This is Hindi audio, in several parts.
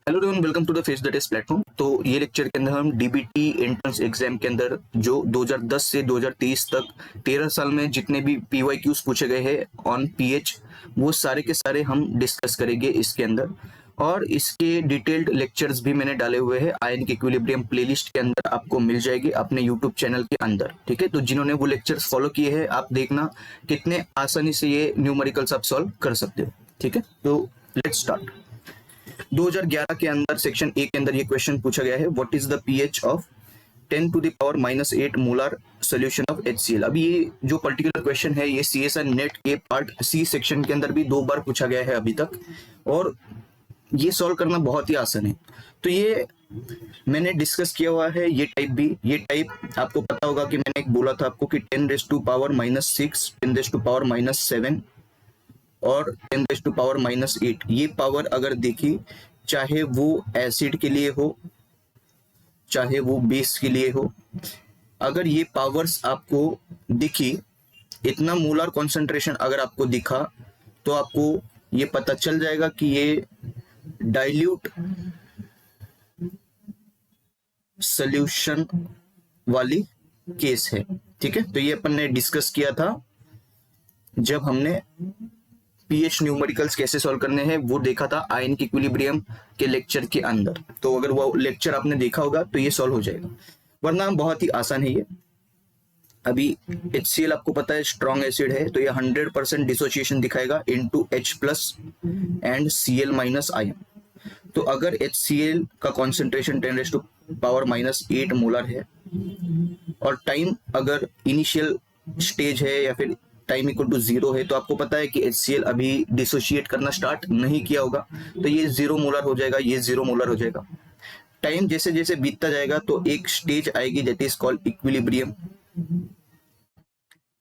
Hello everyone, welcome to the face the test platform. तो ये लेक्चर के अंदर हम डीबीटी एंट्रेंस एग्जाम के अंदर जो 2010 से 2023 तक 13 साल में जितने भी पीवाईक्यूज पूछे गए हैं ऑन पीएच, वो सारे के सारे हम डिस्कस करेंगे इसके अंदर। और इसके डिटेल्ड लेक्चर्स भी मैंने डाले हुए हैं आयन के इक्विलिब्रियम प्लेलिस्ट के अंदर, आपको मिल जाएगी अपने यूट्यूब चैनल के अंदर। ठीक है, तो जिन्होंने वो लेक्चर्स फॉलो किए हैं, आप देखना कितने आसानी से ये न्यूमेरिकल्स आप सॉल्व कर सकते हो। ठीक है, तो लेट्स स्टार्ट। 2011 के अंदर सेक्शन ए के अंदर ये क्वेश्चन पूछा गया है, what is the pH of 10 to the power -8 molar solution of HCl। अभी ये जो पर्टिकुलर क्वेश्चन है ये CSI नेट के पार्ट सी सेक्शन के अंदर भी 2 बार पूछा गया है अभी तक, और ये सॉल्व करना बहुत ही आसान है। तो ये मैंने डिस्कस किया हुआ है। ये टाइप भी, ये टाइप आपको पता होगा कि मैंने एक बोला था आपको कि 10 टू पावर -6, 10 टू पावर -7 और 10 टू पावर -8। ये पावर अगर देखी, चाहे वो एसिड के लिए हो चाहे वो बेस के लिए हो, अगर ये पावर्स आपको दिखी, इतना मोलर कॉन्सेंट्रेशन अगर आपको दिखा, तो आपको ये पता चल जाएगा कि ये डाइल्यूट सॉल्यूशन वाली केस है। ठीक है, तो ये अपन ने डिस्कस किया था जब हमने पीएच न्यूमेरिकल्स कैसे सॉल्व करने हैं वो देखा था आयन के इक्विलिब्रियम के लेक्चर के अंदर। तो अगर वो लेक्चर आपने देखा होगा तो ये सॉल्व हो जाएगा, वरना बहुत ही आसान है ये। अभी HCl आपको पता है स्ट्रॉन्ग एसिड है, तो ये 100% डिसोसिएशन दिखाएगा into H+ and Cl- ion. तो अगर HCl का कॉन्सेंट्रेशन 10 टू पावर -8 मोलर है और टाइम अगर इनिशियल स्टेज है या फिर टाइम इक्वल टू 0 है, तो आपको पता है कि HCl अभी डिसोशिएट करना स्टार्ट नहीं किया होगा, तो ये 0 मोलर हो जाएगा, ये 0 मोलर हो जाएगा। टाइम जैसे जैसे बीतता जाएगा तो एक स्टेज आएगी that is called equilibrium.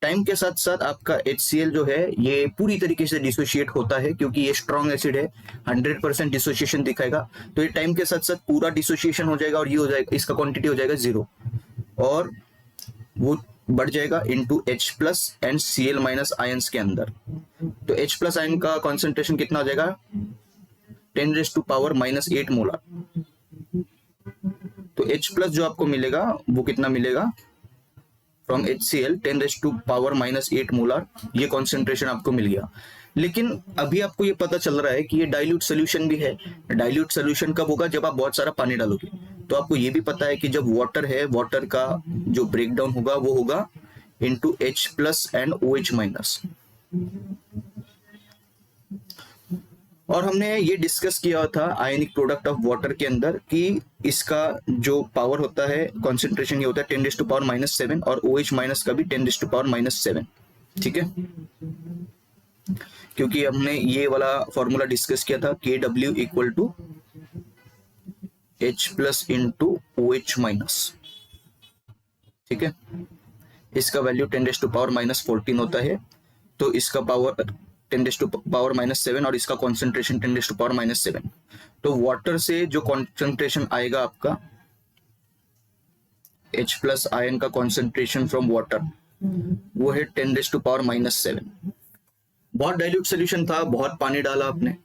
Time के साथ साथ आपका HCl जो है ये पूरी तरीके से डिसोशिएट होता है, क्योंकि ये स्ट्रॉन्ग एसिड है, 100% डिसोशिएशन दिखाएगा। तो ये टाइम के साथ साथ पूरा डिसोशिएशन हो जाएगा और ये हो जाएगा, इसका क्वांटिटी हो जाएगा 0, और वो बढ़ जाएगा into H+ and Cl- ions के अंदर। तो H+ आयन का कॉन्सेंट्रेशन कितना हो जाएगा, 10 टू पावर -8 मोलर। तो H+ जो आपको मिलेगा वो कितना मिलेगा from HCl, 10 to power -8 molar, ये कॉन्सेंट्रेशन आपको मिल गया। लेकिन अभी आपको ये पता चल रहा है कि ये डाइल्यूट सोल्यूशन भी है। डाइल्यूट सोल्यूशन कब होगा, जब आप बहुत सारा पानी डालोगे। तो आपको ये भी पता है कि जब वाटर है, वाटर का जो ब्रेकडाउन होगा वो होगा इनटू H+ एंड OH-। और हमने ये डिस्कस किया था आयनिक प्रोडक्ट ऑफ वाटर के अंदर कि इसका जो पावर होता है, कॉन्सेंट्रेशन ये होता है 10 टू पावर -7, और OH- का भी 10 टू पावर -7। ठीक है, क्योंकि हमने ये वाला फॉर्मूला डिस्कस किया था KW equal to H+ into OH-। ठीक है, इसका वैल्यू 10 टू पावर -14 होता है, तो इसका पावर 10 टू पावर -7 और इसका कॉन्सेंट्रेशन 10 टू पावर -7। तो वाटर से जो कॉन्सेंट्रेशन आएगा आपका, H+ आयन का कॉन्सेंट्रेशन फ्रॉम वाटर, वो है 10 टू पावर -7। बहुत डाइल्यूट सोल्यूशन था, बहुत पानी डाला आपने,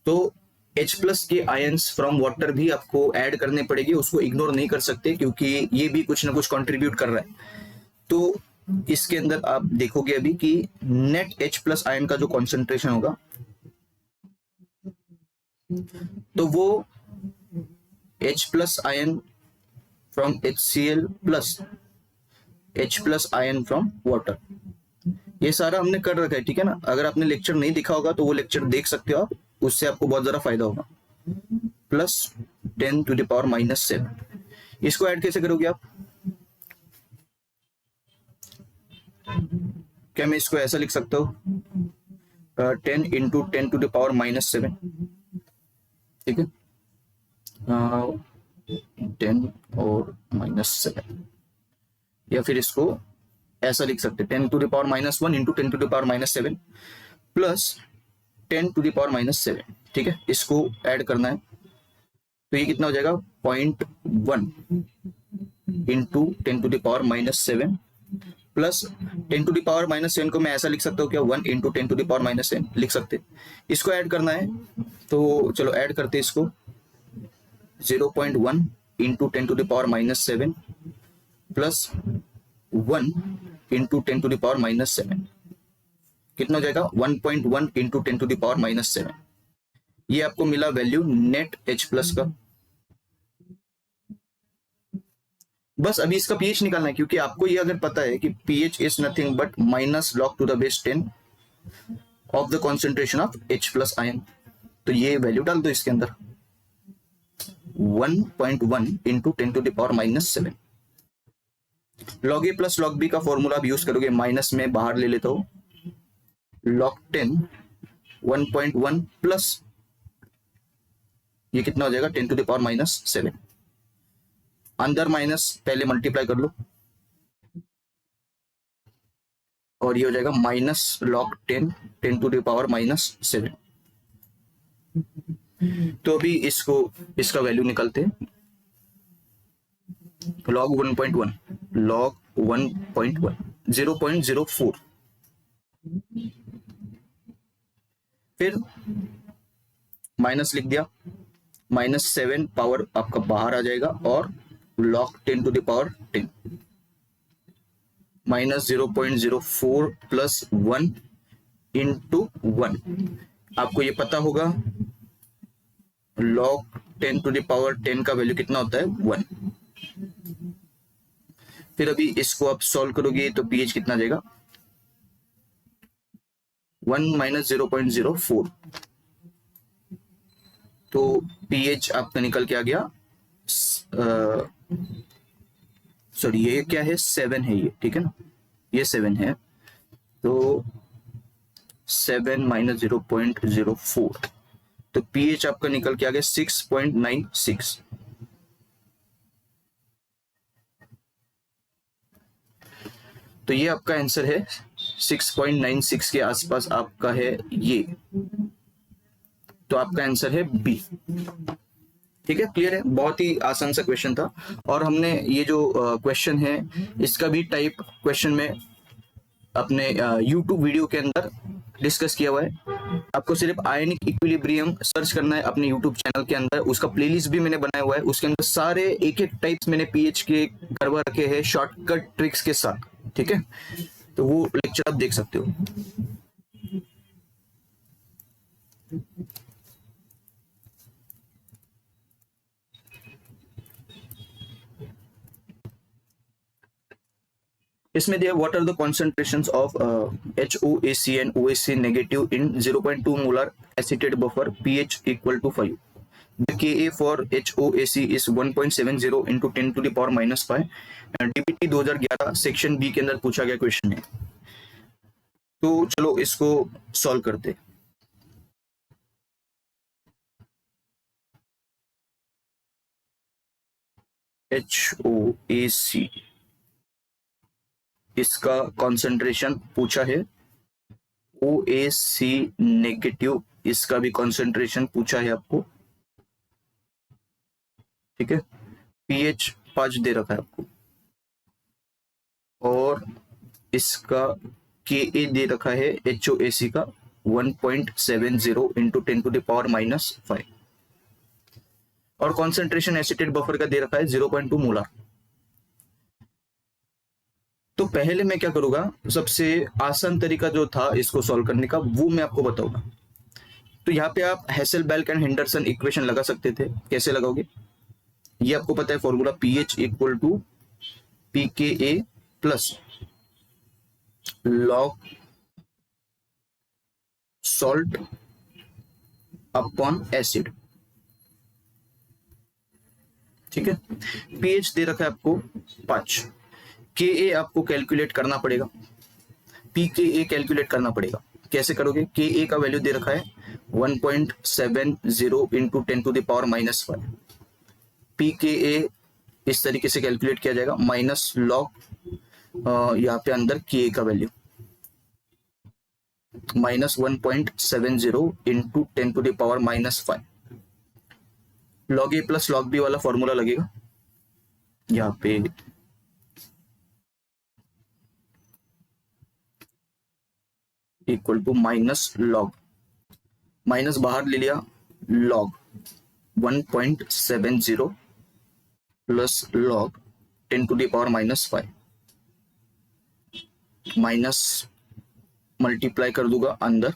तो H+ के आयंस फ्रॉम वाटर भी आपको ऐड करने पड़ेगी, उसको इग्नोर नहीं कर सकते, क्योंकि ये भी कुछ ना कुछ कंट्रीब्यूट कर रहा है। तो इसके अंदर आप देखोगे अभी कि नेट H+ आयन का जो कॉन्सेंट्रेशन होगा, तो वो H+ ion from HCl plus H+ ion from water, ये सारा हमने कर रखा है। ठीक है ना, अगर आपने लेक्चर नहीं दिखा होगा तो वो लेक्चर देख सकते हो आप, उससे आपको बहुत ज्यादा फायदा होगा। प्लस 10 टू द पावर -7, इसको ऐड कैसे करोगे आप, क्या मैं इसको ऐसा लिख सकता हूँ, 10 इंटू 10 टू द पावर -7। ठीक है, 10 और -7, या फिर इसको ऐसा लिख सकते हैं 10 to the power -1 into 10 to the power -7 plus 10 to the power -7। ठीक है, इसको ऐड करना है, तो ये कितना हो जाएगा 0.1 into 10 to the power -7 plus 10 to the power -7 को मैं ऐसा लिख सकता हूँ क्या, 1 इंटू 10 टू द पावर -7 लिख सकते। इसको ऐड करना है, तो चलो ऐड करते इसको, 0.1 इंटू 10⁻⁻7 प्लस 1 इंटू 10⁻⁻7, कितना हो जाएगा 1.1 इंटू 10⁻⁻7। ये आपको मिला वैल्यू नेट H प्लस का। बस अभी इसका pH निकालना है, क्योंकि आपको ये अगर पता है कि pH is nothing but minus log to the base 10 of the concentration of H plus ion, तो ये वैल्यू डाल दो इसके अंदर 1.1 into 10⁻⁻7। log A plus log B का फॉर्मूला आप यूज करोगे, माइनस में बाहर ले लेता हूं, log 10 1.1 प्लस ये कितना हो जाएगा 10⁻⁻7, अंदर माइनस पहले मल्टीप्लाई कर लो और ये हो जाएगा माइनस log 10 10⁻⁻7। तो अभी इसका वैल्यू निकलते हैं, log 1.1 0.04, फिर माइनस लिख दिया, -7 पावर आपका बाहर आ जाएगा और log 10⁻10 -0.04 प्लस 1 इंटू 1। आपको ये पता होगा log 10⁻10 का वैल्यू कितना होता है 1। फिर अभी इसको आप सॉल्व करोगे तो pH कितना आ जाएगा 1 माइनस 0.04, तो pH आपका निकल के आ गया, सॉरी ये क्या है 7 है ये, ठीक है ना, ये 7 है, तो 7 माइनस 0.04, तो pH आपका निकल के आ गया 6.96। तो ये आपका आंसर है 6.96 के आसपास आपका है ये, तो आपका आंसर है बी। ठीक है, क्लियर है, बहुत ही आसान सा क्वेश्चन था। और हमने ये जो क्वेश्चन है इसका भी टाइप क्वेश्चन में अपने YouTube वीडियो के अंदर डिस्कस किया हुआ है। आपको सिर्फ आयनिक इक्विलिब्रियम सर्च करना है अपने YouTube चैनल के अंदर, उसका प्लेलिस्ट भी मैंने बनाया हुआ है, उसके अंदर सारे एक एक टाइप्स मैंने pH के करवा रखे हैं शॉर्टकट ट्रिक्स के साथ। ठीक है, तो वो लेक्चर आप देख सकते हो। इसमें दिया what are the concentrations of HOAC and OAC negative in 0.2 molar acetate buffer pH equal to 5। The Ka for HOAC is 1.70 into 10⁻⁻5। DBT 2011 section B के अंदर पूछा गया क्वेश्चन है, तो चलो इसको सॉल्व करते। HOAC इसका कॉन्सेंट्रेशन पूछा है, OAC नेगेटिव इसका भी कॉन्सेंट्रेशन पूछा है आपको। ठीक है, pH 5 दे रखा है आपको और इसका Ka दे रखा है HOAC का 1.70 इंटू 10⁻⁻5 और कॉन्सेंट्रेशन एसिटेट बफर का दे रखा है 0.2 मोलर। तो पहले मैं क्या करूंगा, सबसे आसान तरीका जो था इसको सॉल्व करने का वो मैं आपको बताऊंगा। तो यहाँ पे आप हैसेलबैल्क एंड हेंडरसन इक्वेशन लगा सकते थे। कैसे लगाओगे, ये आपको पता है formula, pH equal to pKa plus log salt upon acid. ठीक है, pH दे रखा है आपको 5, Ka आपको कैलकुलेट करना पड़ेगा, pKa कैलकुलेट करना पड़ेगा। कैसे करोगे, Ka का वैल्यू दे रखा है 1.70 इंटू 10⁻⁻5। pKa इस तरीके से कैलकुलेट किया जाएगा, माइनस लॉग यहाँ पे अंदर Ka का value -1.70 into 10⁻⁻5। Log A plus log B वाला फॉर्मूला लगेगा यहाँ पे, equal to minus log, minus बाहर ले लिया, log 1.70 plus log 10⁻⁻5 minus multiply कर दूंगा अंदर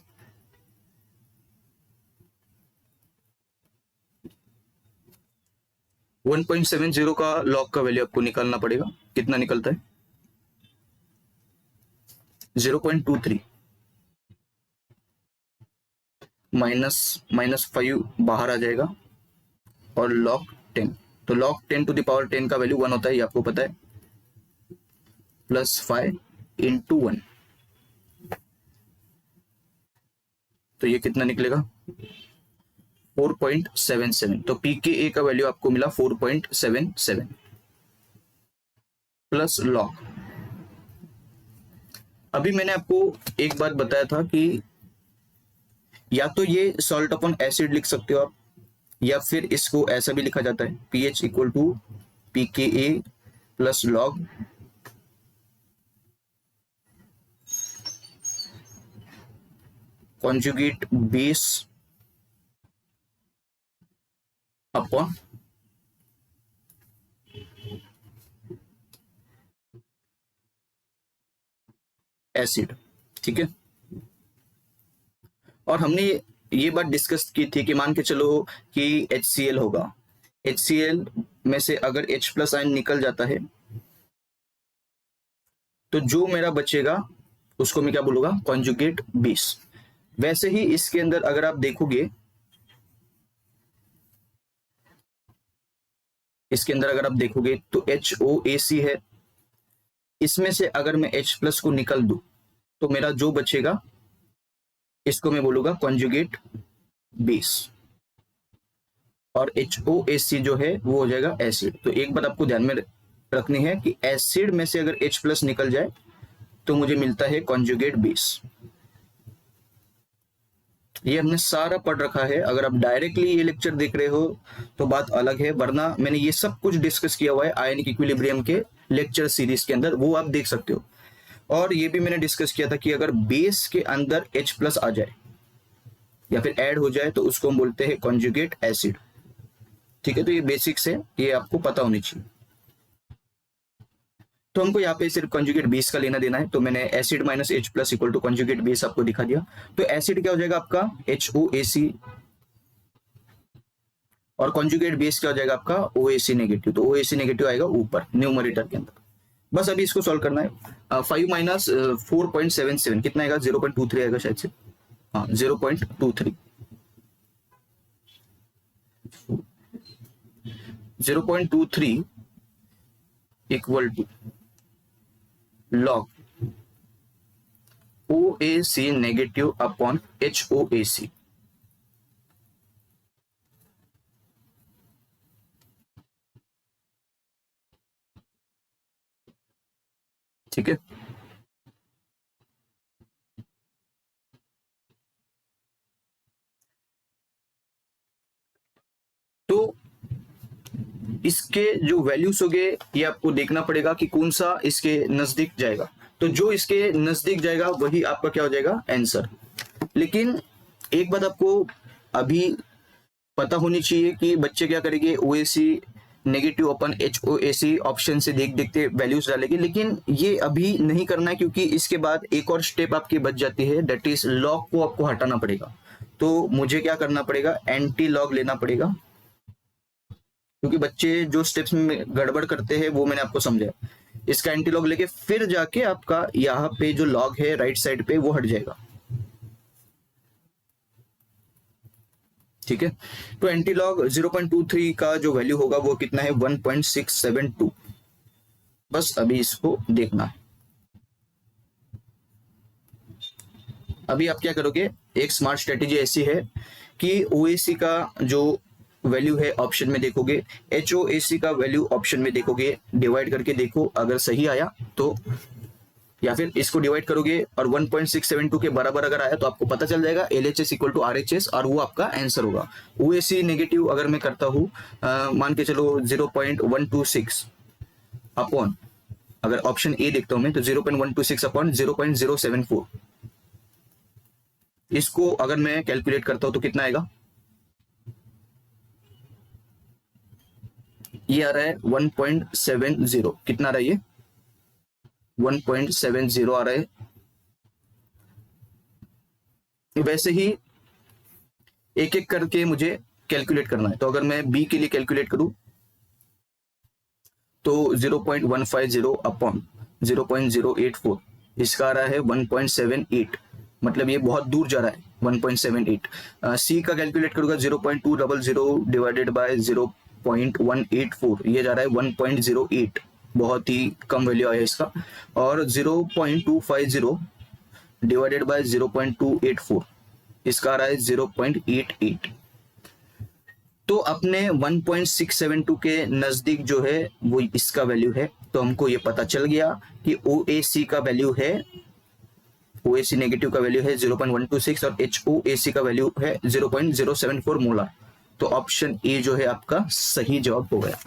1.70 का लॉग का वैल्यू आपको निकालना पड़ेगा। कितना निकलता है? 0.23 -5 बाहर आ जाएगा और log 10, तो log 10⁻10 का वैल्यू 1 होता है, ये आपको पता है, प्लस 5 इंटू 1, तो ये कितना निकलेगा? 4.77। तो pKa का वैल्यू आपको मिला 4.77 प्लस लॉग। अभी मैंने आपको एक बात बताया था कि या तो ये सॉल्ट अपॉन एसिड लिख सकते हो आप, या फिर इसको ऐसा भी लिखा जाता है pH equal to pKa plus log conjugate base upon acid. ठीक है, और हमने ये बात डिस्कस की थी कि मान के चलो कि HCl होगा, HCl में से अगर H प्लस आयन निकल जाता है तो जो मेरा बचेगा उसको मैं क्या बोलूंगा? Conjugate base. वैसे ही इसके अंदर अगर आप देखोगे, इसके अंदर अगर आप देखोगे तो HOAC है, इसमें से अगर मैं H प्लस को निकल दूं तो मेरा जो बचेगा इसको मैं बोलूंगा कॉन्जुगेट बेस, और HOAC जो है वो हो जाएगा एसिड। तो एक बात आपको ध्यान में रखनी है कि एसिड में से अगर H प्लस निकल जाए तो मुझे मिलता है कॉन्जुगेट बेस। ये हमने सारा पढ़ रखा है। अगर आप डायरेक्टली ये लेक्चर देख रहे हो तो बात अलग है, वरना मैंने ये सब कुछ डिस्कस किया हुआ है आयनिक इक्विलिब्रियम के लेक्चर सीरीज के अंदर, वो आप देख सकते हो। और ये भी मैंने डिस्कस किया था कि अगर बेस के अंदर H प्लस आ जाए या फिर ऐड हो जाए तो उसको हम बोलते हैं कॉन्जुगेट एसिड। ठीक है, तो ये बेसिक्स है, ये आपको पता होनी चाहिए। तो हमको यहाँ पे सिर्फ कॉन्जुगेट बेस का लेना देना है, तो मैंने acid minus H plus equal to conjugate base आपको दिखा दिया। तो एसिड क्या हो जाएगा आपका? HOAC, और कॉन्जुगेट बेस क्या हो जाएगा आपका? OAC negative. तो OAC नेगेटिव आएगा ऊपर न्यूमरेटर के अंदर। बस अभी इसको सॉल्व करना है। 5 माइनस 4.77 कितना आएगा? 0.23 आएगा शायद से, हाँ 0.23। 0.23 equal to log OAC negative upon HOAC। ठीक है, तो इसके जो वैल्यूज होंगे ये आपको देखना पड़ेगा कि कौन सा इसके नजदीक जाएगा। तो जो इसके नजदीक जाएगा वही आपका क्या हो जाएगा? आंसर। लेकिन एक बात आपको अभी पता होनी चाहिए कि बच्चे क्या करेंगे? OAC नेगेटिव अपन HOAC ऑप्शन से देख देखते वैल्यूज डालेंगे, लेकिन ये अभी नहीं करना है, क्योंकि इसके बाद एक और स्टेप आपकी बच जाती है, दैट इज लॉग को आपको हटाना पड़ेगा। तो मुझे क्या करना पड़ेगा? एंटी लॉग लेना पड़ेगा, क्योंकि बच्चे जो स्टेप्स में गड़बड़ करते हैं वो मैंने आपको समझाया। इसका एंटी लॉग लेके फिर जाके आपका यहाँ पे जो लॉग है राइट साइड पे वो हट जाएगा। ठीक है, तो एंटी लॉग 0.23 का जो वैल्यू होगा वो कितना है? 1.672। बस अभी इसको देखना है। अभी आप क्या करोगे? एक स्मार्ट स्ट्रेटेजी ऐसी है कि OAC का जो वैल्यू है ऑप्शन में देखोगे, HOAC का वैल्यू ऑप्शन में देखोगे, डिवाइड करके देखो, अगर सही आया तो, या फिर इसको डिवाइड करोगे और 1.672 के बराबर अगर आया तो आपको पता चल जाएगा LHS इक्वल टू RHS, और वो आपका आंसर होगा। OAC नेगेटिव अगर मैं करता हूँ मान के चलो 0.126 अपॉन, अगर ऑप्शन ए देखता हूं मैं तो 0.126 अपॉन 0.074, इसको अगर मैं कैलकुलेट करता हूं तो कितना आएगा? ये आ रहा है 1.70, कितना आ रहा है ये 1.70 आ रहा है। वैसे ही एक एक करके मुझे कैलकुलेट करना है। तो अगर मैं बी के लिए कैलकुलेट करूं तो 0.150 अपॉन 0.084, इसका आ रहा है 1.78, मतलब ये बहुत दूर जा रहा है 1.78। सी का कैलकुलेट करूंगा 0.200 डिवाइडेड बाय 0.184, ये जा रहा है 1.08, बहुत ही कम वैल्यू आया इसका। और 0.250 डिवाइडेड बाय 0.284, इसका आ रहा है 0.88। तो अपने 1.672 के नजदीक जो है वो इसका वैल्यू है। तो हमको ये पता चल गया कि OAC का वैल्यू है, OAC नेगेटिव का वैल्यू है 0.126 और HOAC का वैल्यू है 0.074 मोलर। तो ऑप्शन ए जो है आपका सही जवाब हो गया।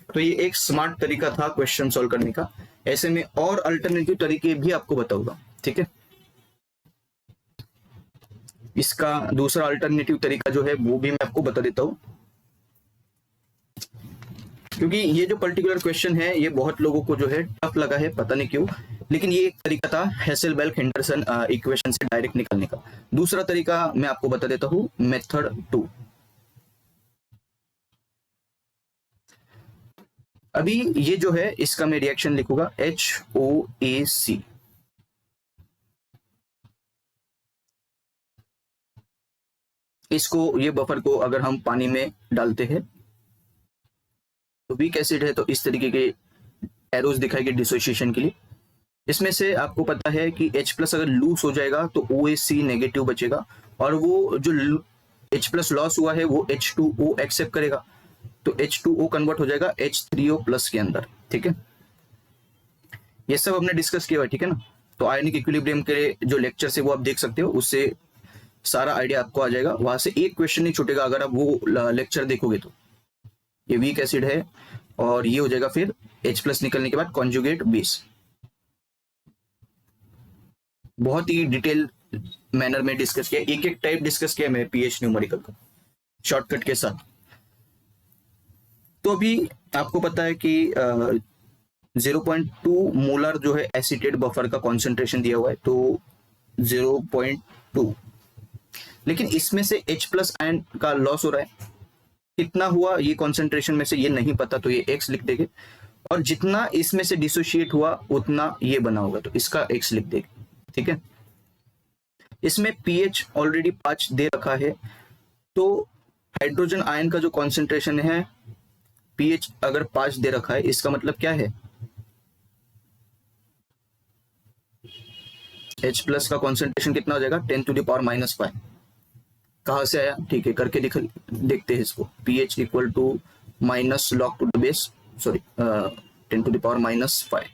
तो ये एक स्मार्ट तरीका था क्वेश्चन सॉल्व करने का। ऐसे में और अल्टरनेटिव तरीके भी आपको बताऊंगा, ठीक है। इसका दूसरा अल्टरनेटिव तरीका जो है वो भी मैं आपको बता देता हूं, क्योंकि ये जो पर्टिकुलर क्वेश्चन है ये बहुत लोगों को जो है टफ लगा है, पता नहीं क्यों। लेकिन ये एक तरीका था हेसेलबेल्क हेंडरसन इक्वेशन से डायरेक्ट निकलने का। दूसरा तरीका मैं आपको बता देता हूं, मेथड 2। अभी ये जो है इसका मैं रिएक्शन लिखूंगा HOAC। इसको, ये बफर को अगर हम पानी में डालते हैं तो वीक एसिड है, तो इस तरीके के एरोज दिखाएंगे डिसोसिएशन के लिए। इसमें से आपको पता है कि H+ अगर लूज हो जाएगा तो OAC नेगेटिव बचेगा, और वो जो H+ लॉस हुआ है वो H2O एक्सेप्ट करेगा, तो H2O कन्वर्ट हो जाएगा H3O+ के अंदर, ठीक है। ये सब हमने डिस्कस किया है, ठीक है ना। तो आयनिक इक्विलिब्रियम के जो लेक्चर है वो आप देख सकते हो, उससे सारा आइडिया आपको आ जाएगा। वहां से एक क्वेश्चन नहीं छूटेगा अगर आप वो लेक्चर देखोगे तो। ये वीक एसिड है और ये हो जाएगा फिर H+ निकलने के बाद कॉन्जुगेट बेस। बहुत ही डिटेल मैनर में डिस्कस किया, एक एक टाइप डिस्कस किया मैं पीएच न्यूमेरिकल का शॉर्टकट के साथ। तो अभी आपको पता है कि 0.2 मोलर जो है एसीटेट बफर का कॉन्सेंट्रेशन दिया हुआ है, तो 0.2, लेकिन इसमें से H+ आयन का लॉस हो रहा है। कितना हुआ ये कॉन्सेंट्रेशन में से ये नहीं पता, तो ये X लिख देंगे, और जितना इसमें से डिसोशिएट हुआ उतना ये बना होगा, तो इसका X लिख देंगे, ठीक है। इसमें pH ऑलरेडी 5 दे रखा है, तो हाइड्रोजन आयन का जो कॉन्सेंट्रेशन है pH अगर 5 दे रखा है, इसका मतलब क्या है H+ का कॉन्सेंट्रेशन कितना हो जाएगा 10⁻⁻5। कहां से आया, ठीक है, करके देखते हैं इसको। pH equal to minus log to the base, sorry 10⁻⁻5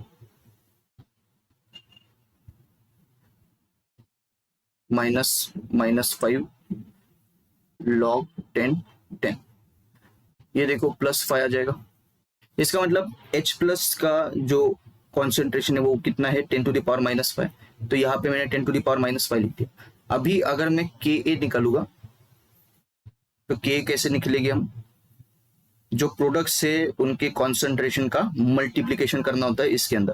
-5 log 10, ये देखो +5 आ जाएगा। इसका मतलब H+ का जो कॉन्सेंट्रेशन है वो कितना है 10⁻⁻5, तो यहाँ पे मैंने 10⁻⁻5 लिख दिया। अभी अगर मैं Ka निकालूंगा तो Ka कैसे निकलेगी, हम जो प्रोडक्ट से उनके कॉन्सेंट्रेशन का मल्टीप्लीकेशन करना होता है इसके अंदर।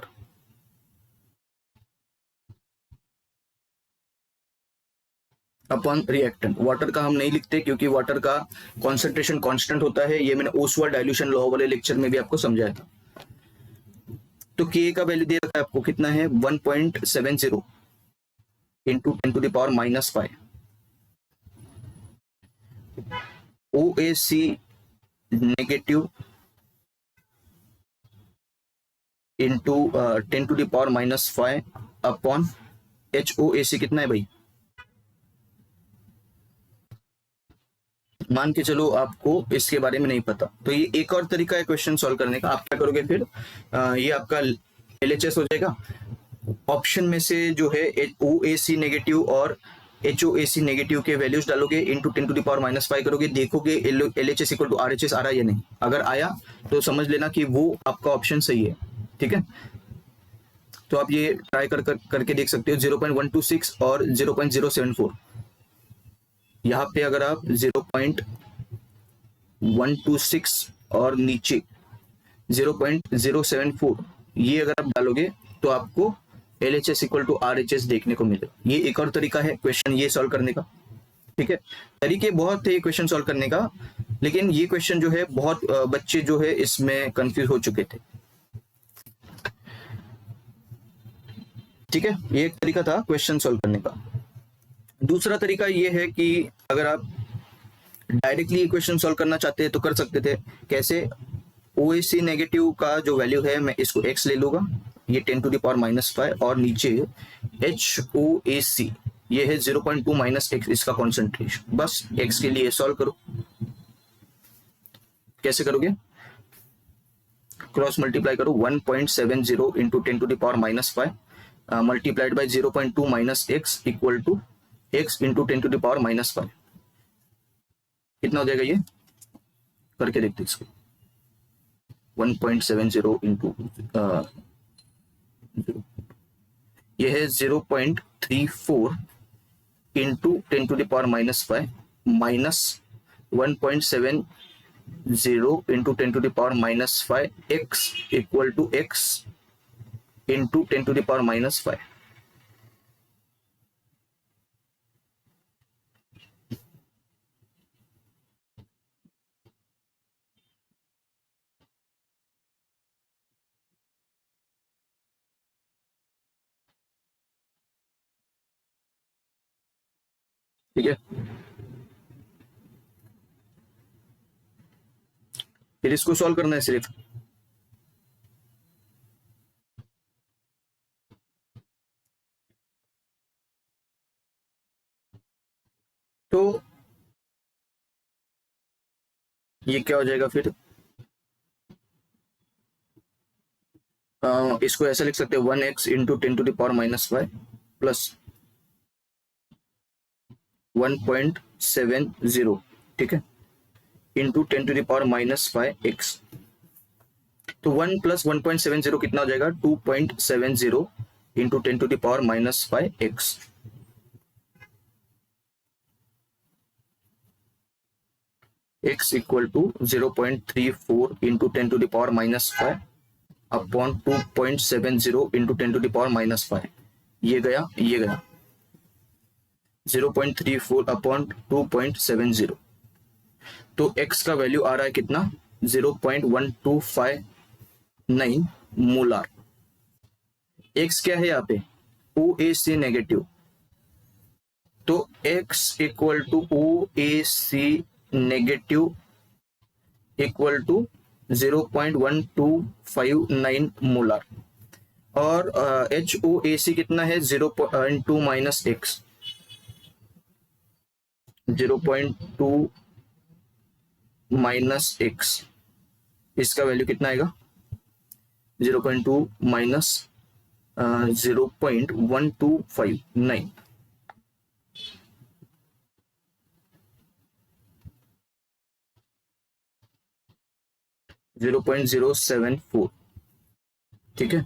Upon reactant. वाटर का हम नहीं लिखते क्योंकि वाटर का कॉन्सेंट्रेशन कांस्टेंट होता है, ये मैंने ओसवाल्ड डाइल्यूशन लॉ वाले लेक्चर में भी आपको समझाया था। तो Ka का वैल्यू दे रखा है आपको, कितना है 1.70 into 10⁻⁻5। OAC negative into 10⁻⁻5 upon HOAC कितना है भाई, मान के चलो आपको इसके बारे में नहीं पता, तो ये एक और तरीका है क्वेश्चन सॉल्व करने का। आप क्या करोगे फिर, ये आपका LHS हो जाएगा। ऑप्शन में से जो है OAC नेगेटिव और HOAC नेगेटिव के वैल्यूज डालोगे, इंटू 10⁻⁻5 करोगे, देखोगे LHS इक्वल टू RHS आ रहा है या नहीं। अगर आया तो समझ लेना कि वो आपका ऑप्शन सही है, ठीक है। तो आप ये ट्राई करके देख सकते हो। 0.126 और 0.074, यहाँ पे अगर आप 0.126 और नीचे 0.074, ये अगर आप डालोगे तो आपको LHS इक्वल टू RHS देखने को मिलेगा। ये एक और तरीका है क्वेश्चन ये सॉल्व करने का। ठीक है, तरीके बहुत थे क्वेश्चन सॉल्व करने का, लेकिन ये क्वेश्चन जो है बहुत बच्चे जो है इसमें कंफ्यूज हो चुके थे। ठीक है, ये एक तरीका था क्वेश्चन सॉल्व करने का। दूसरा तरीका ये है कि अगर आप डायरेक्टली क्वेश्चन सॉल्व करना चाहते हैं तो कर सकते थे। कैसे? OAC नेगेटिव का जो वैल्यू है मैं इसको x ले लूंगा, ये 10⁻⁵ और नीचे HOAC ये है 0.2 माइनस x, इसका कॉन्सेंट्रेशन। बस x के लिए सॉल्व करो। कैसे करोगे? क्रॉस मल्टीप्लाई करो, 1.70 into 10⁻⁵ multiplied by 0.2 minus x equal to x into 10⁻⁵। कितना हो जाएगा ये? करके देखते इसको। 1.70 इंटू ये है 0.34 into 10⁻⁵ minus 1.70 into 10⁻⁵ x equal to x into 10⁻⁵। ठीक है, फिर इसको सॉल्व करना है सिर्फ। तो ये क्या हो जाएगा फिर? इसको ऐसा लिख सकते हैं 1x इंटू 10⁻⁻⁵ प्लस 1.70, ठीक है, इंटू 10⁻⁻x। तो 1 प्लस 1.70 कितना हो जाएगा? 2.70 into 10⁻⁻x। x equal to 0.34 into 10⁻⁻5 upon 2.70 into 10⁻⁻5। ये गया, ये गया 0.34 अपॉन 2.70। तो x का वैल्यू आ रहा है कितना? 0.1259 मोलार। x क्या है यहाँ पे? OAC negative. तो x equal to OAC negative equal to 0.1259 molar. और HOAC कितना है? 0.2 माइनस x, 0.2 माइनस x, इसका वैल्यू कितना आएगा? 0.2 माइनस 0.1259। 0.074। ठीक है,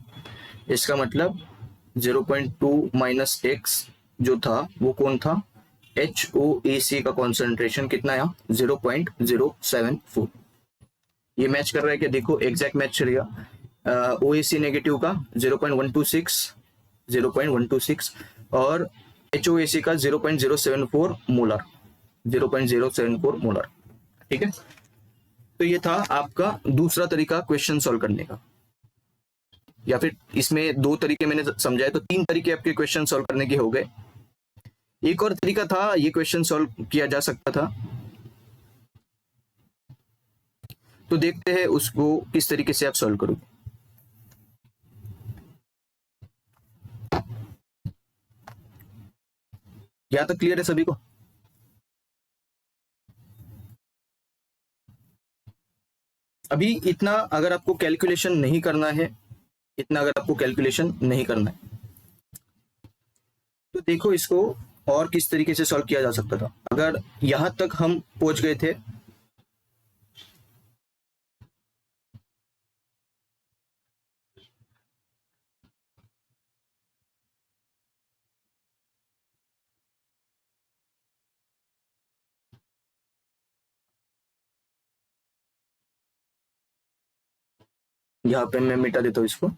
इसका मतलब 0.2 माइनस x जो था वो कौन था? HOAC का कॉन्सेंट्रेशन कितना आया? 0.074। ये मैच कर रहा है कि देखो एग्जैक्ट मैच चलेगा। OAC नेगेटिव का 0.126 और HOAC का 0.074 मोलर, 0.074 मोलर। ठीक है, तो ये था आपका दूसरा तरीका क्वेश्चन सॉल्व करने का। या फिर इसमें दो तरीके मैंने समझाए, तो तीन तरीके आपके क्वेश्चन सॉल्व करने के हो गए। एक और तरीका था, ये क्वेश्चन सॉल्व किया जा सकता था, तो देखते हैं उसको किस तरीके से आप सॉल्व करोगे। यहां तक क्लियर है सभी को? अभी इतना अगर आपको कैलकुलेशन नहीं करना है, इतना अगर आपको कैलकुलेशन नहीं करना है तो देखो इसको और किस तरीके से सॉल्व किया जा सकता था। अगर यहां तक हम पहुंच गए थे यहाँ पे मैं मिटा देता हूँ इसको।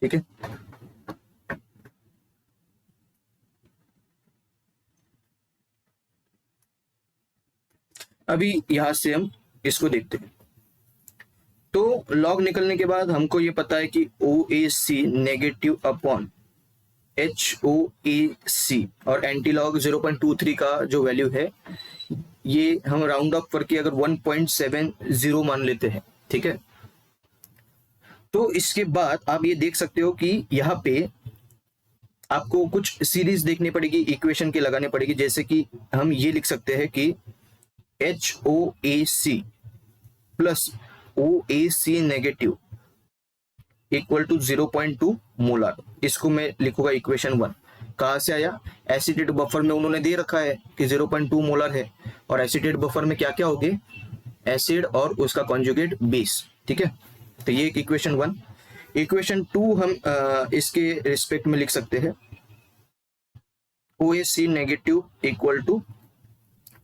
ठीक है, अभी यहां से हम इसको देखते हैं। तो लॉग निकलने के बाद हमको ये पता है कि ओ A C negative upon H O A सी, और एंटी लॉग 0.23 का जो वैल्यू है ये हम राउंड ऑफ करके अगर 1.70 मान लेते हैं। ठीक है, तो इसके बाद आप ये देख सकते हो कि यहाँ पे आपको कुछ सीरीज देखनी पड़ेगी, इक्वेशन के लगाने पड़ेगी। जैसे कि हम ये लिख सकते हैं कि H O A C plus O A C negative equal to 0.2 molar. इसको मैं लिखूंगा इक्वेशन 1। कहां से आया? एसिटेट बफर में उन्होंने दे रखा है कि 0.2 मोलर है, और एसिटेट बफर में क्या क्या होगे? एसिड और उसका कॉन्जुगेट बेस। ठीक है, तो ये एक इक्वेशन 1। इक्वेशन 2 हम इसके रिस्पेक्ट में लिख सकते हैं, O A C negative equal to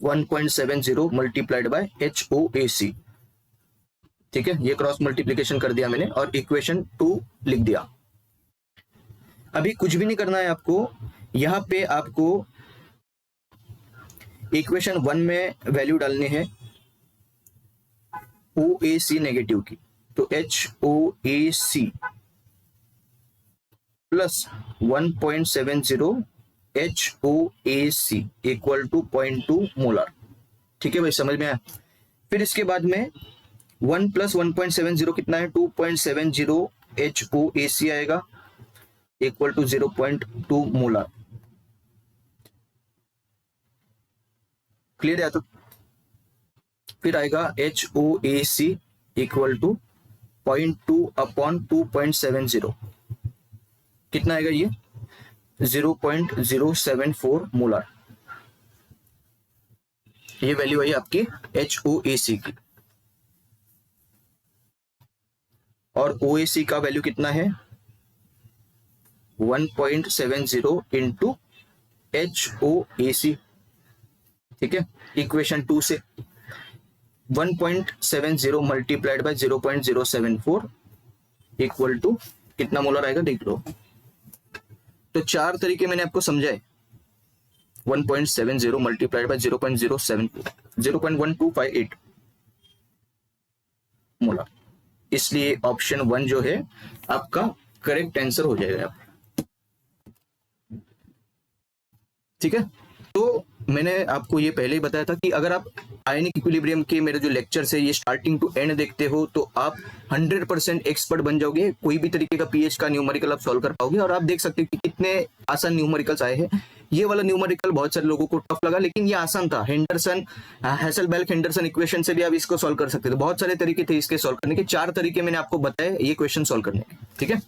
1.70 multiplied by H O A C. ठीक है, ये क्रॉस मल्टीप्लीकेशन कर दिया मैंने और इक्वेशन 2 लिख दिया। अभी कुछ भी नहीं करना है आपको, यहां पे आपको इक्वेशन 1 में वैल्यू डालनी है ओ ए सी नेगेटिव की। तो H O A C plus 1.70 H O A C equal to 0.2 molar. ठीक है भाई, समझ में आया? फिर इसके बाद में 1 प्लस 1.70 कितना है? 2.70 एच ओ ए सी आएगा इक्वल टू 0.2 मोलर। क्लियर है? तो फिर आएगा H O A C equal to 0.2 upon 2.70, कितना आएगा ये? 0.074 मोलर। ये वैल्यू आई आपकी एच ओ ए सी की, और ओ ए सी का वैल्यू कितना है? 1.70 into H O A C. ठीक है, इक्वेशन 2 से 1.70 मल्टीप्लाइड बाय 0.074 इक्वल टू कितना मोलर आएगा देख लो। तो 4 तरीके मैंने आपको समझाए। 1.70 मल्टीप्लाइड बाय 0.074 0.1258 मोलर। इसलिए ऑप्शन 1 जो है आपका करेक्ट आंसर हो जाएगा। ठीक है, तो मैंने आपको ये पहले ही बताया था कि अगर आप आयनिक इक्विलिब्रियम के मेरे जो लेक्चर्स है ये स्टार्टिंग टू एंड देखते हो तो आप 100% एक्सपर्ट बन जाओगे। कोई भी तरीके का पीएच का न्यूमेरिकल आप सॉल्व कर पाओगे। और आप देख सकते हो कि कितने आसान न्यूमेरिकल्स आए हैं। ये वाला न्यूमेरिकल बहुत सारे लोगों को टफ लगा, लेकिन ये आसान था। हेंडरसन हैसेलबैल्क हेंडरसन इक्वेशन से भी आप इसको सॉल्व कर सकते थे। बहुत सारे तरीके थे इसके सॉल्व करने के। 4 तरीके मैंने आपको बताए ये क्वेश्चन सॉल्व करने के। ठीक है,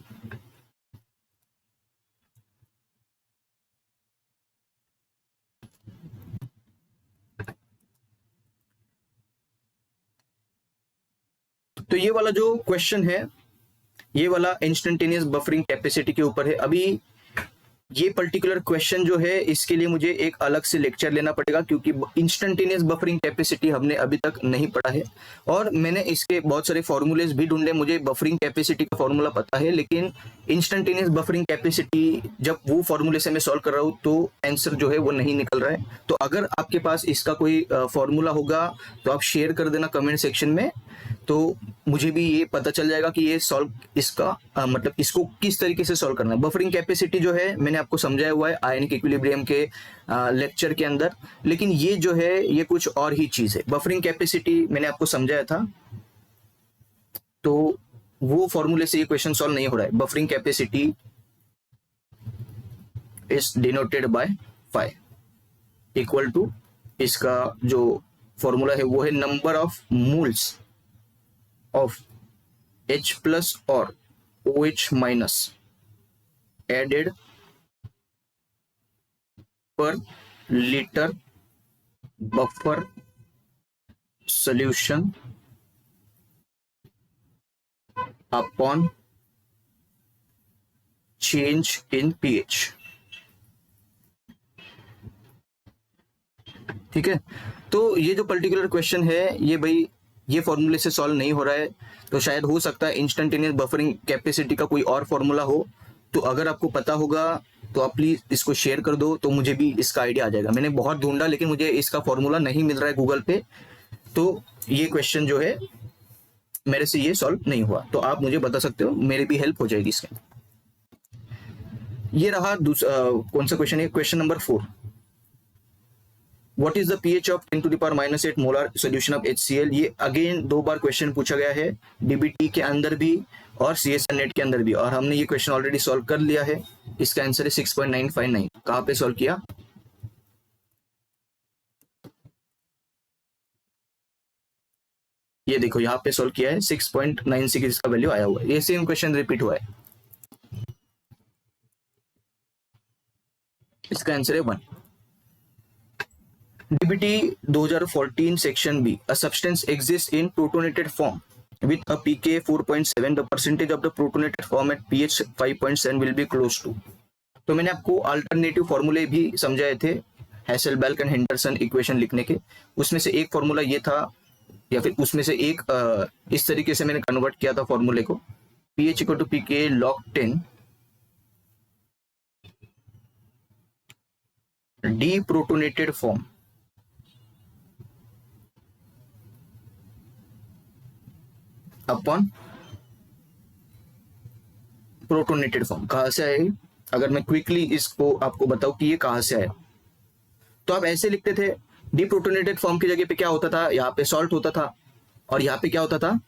तो ये वाला जो क्वेश्चन है ये वाला इंस्टेंटेनियस बफरिंग कैपेसिटी के ऊपर है। अभी ये पर्टिकुलर क्वेश्चन जो है इसके लिए मुझे एक अलग से लेक्चर लेना पड़ेगा, क्योंकि इंस्टेंटेनियस बफरिंग कैपेसिटी हमने अभी तक नहीं पढ़ा है। और मैंने इसके बहुत सारे फॉर्मूलेज भी ढूंढे। मुझे बफरिंग कैपेसिटी का फॉर्मूला पता है, लेकिन इंस्टेंटेनियस बफरिंग कैपेसिटी जब वो फॉर्मूले से मैं सॉल्व कर रहा हूँ तो आंसर जो है वो नहीं निकल रहा है। तो अगर आपके पास इसका कोई फॉर्मूला होगा तो आप शेयर कर देना कमेंट सेक्शन में, तो मुझे भी ये पता चल जाएगा कि ये सॉल्व इसका मतलब इसको किस तरीके से सॉल्व करना है। बफरिंग कैपेसिटी जो है मैंने आपको समझाया हुआ है आयनिक इक्विलिब्रियम के लेक्चर के अंदर, लेकिन ये जो है ये कुछ और ही चीज है। बफरिंग कैपेसिटी मैंने आपको समझाया था, तो वो फॉर्मूले से ये क्वेश्चन सॉल्व नहीं हो रहा है। Buffering capacity is denoted by phi equal to, इसका जो फॉर्मूला है वो है number of moles of H plus or OH minus added per liter buffer solution upon change in pH. ठीक है, तो ये जो पर्टिकुलर क्वेश्चन है ये भाई ये फॉर्मूले से सॉल्व नहीं हो रहा है, तो शायद हो सकता है इंस्टेंटेनियस बफरिंग कैपेसिटी का कोई और फॉर्मूला हो। तो अगर आपको पता होगा तो आप प्लीज इसको शेयर कर दो, तो मुझे भी इसका आइडिया आ जाएगा। मैंने बहुत ढूंढा लेकिन मुझे इसका फॉर्मूला नहीं मिल रहा है गूगल पे, तो ये क्वेश्चन जो है मेरे से ये सॉल्व नहीं हुआ, तो आप मुझे बता सकते हो, मेरी भी हेल्प हो जाएगी इसके। ये रहा कौन सा क्वेश्चन है, question number 4। What is the pH of 10 to the power minus 8 molar solution of HCl। ये अगेन 2 बार क्वेश्चन पूछा गया है, डीबीटी के अंदर भी और CSR नेट के अंदर भी, और हमने ये क्वेश्चन ऑलरेडी सॉल्व कर लिया है। इसका आंसर है 6.959। कहां पे सॉल्व किया, ये देखो यहाँ पे सॉल्व किया है, 6.96 इसका वैल्यू आया हुआ है। ये सेम क्वेश्चन रिपीट हुआ है, इसका आंसर है 1। DBT 2014 section B, a substance exists in protonated form with a pK 4.7, the percentage of the protonated form at pH 5.7 will be close to। तो मैंने आपको अल्टरनेटिव फॉर्मूले भी समझाए थे हैसेलबैल्क एंड हेंडरसन इक्वेशन लिखने के, उसमें से एक फॉर्मूला ये था, या फिर उसमें से एक इस तरीके से मैंने कन्वर्ट किया था फॉर्मूले को, pH equal to pK log 10 deprotonated form upon protonated form. कहां से आएगी, अगर मैं क्विकली इसको आपको बताऊं कि ये कहां से आया, तो आप ऐसे लिखते थे, डीप्रोटोनेटेड फॉर्म की जगह पे क्या होता था, यहाँ पे सॉल्ट होता था और यहाँ पे क्या होता था,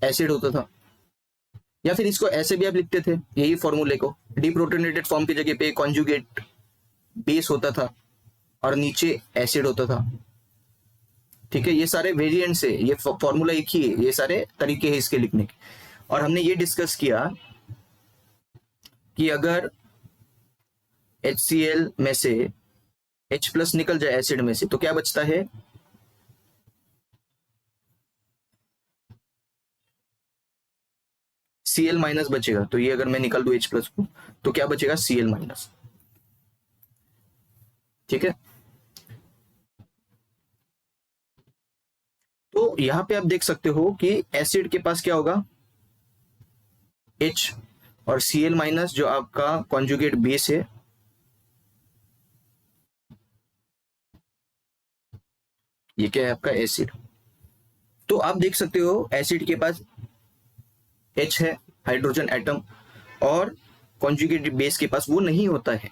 एसिड होता था। या फिर इसको ऐसे भी आप लिखते थे, यही फॉर्मूले को, डीप्रोटोनेटेड फॉर्म की जगह पे कॉन्जुगेट बेस होता था और नीचे एसिड होता था। ठीक है, ये सारे वेरिएंट्स है, ये फॉर्मूला एक ही है, ये सारे तरीके हैं इसके लिखने के। और हमने ये डिस्कस किया कि अगर HCl में से H+ निकल जाए एसिड में से, तो क्या बचता है, Cl- बचेगा। तो ये अगर मैं निकाल दूं H+ को, तो क्या बचेगा, Cl-। ठीक है, तो यहां पे आप देख सकते हो कि एसिड के पास क्या होगा, H, और Cl- जो आपका कॉन्जुगेट बेस है, ये क्या है आपका एसिड। तो आप देख सकते हो एसिड के पास H है, हाइड्रोजन एटम, और कॉन्जुगेट बेस के पास वो नहीं होता है।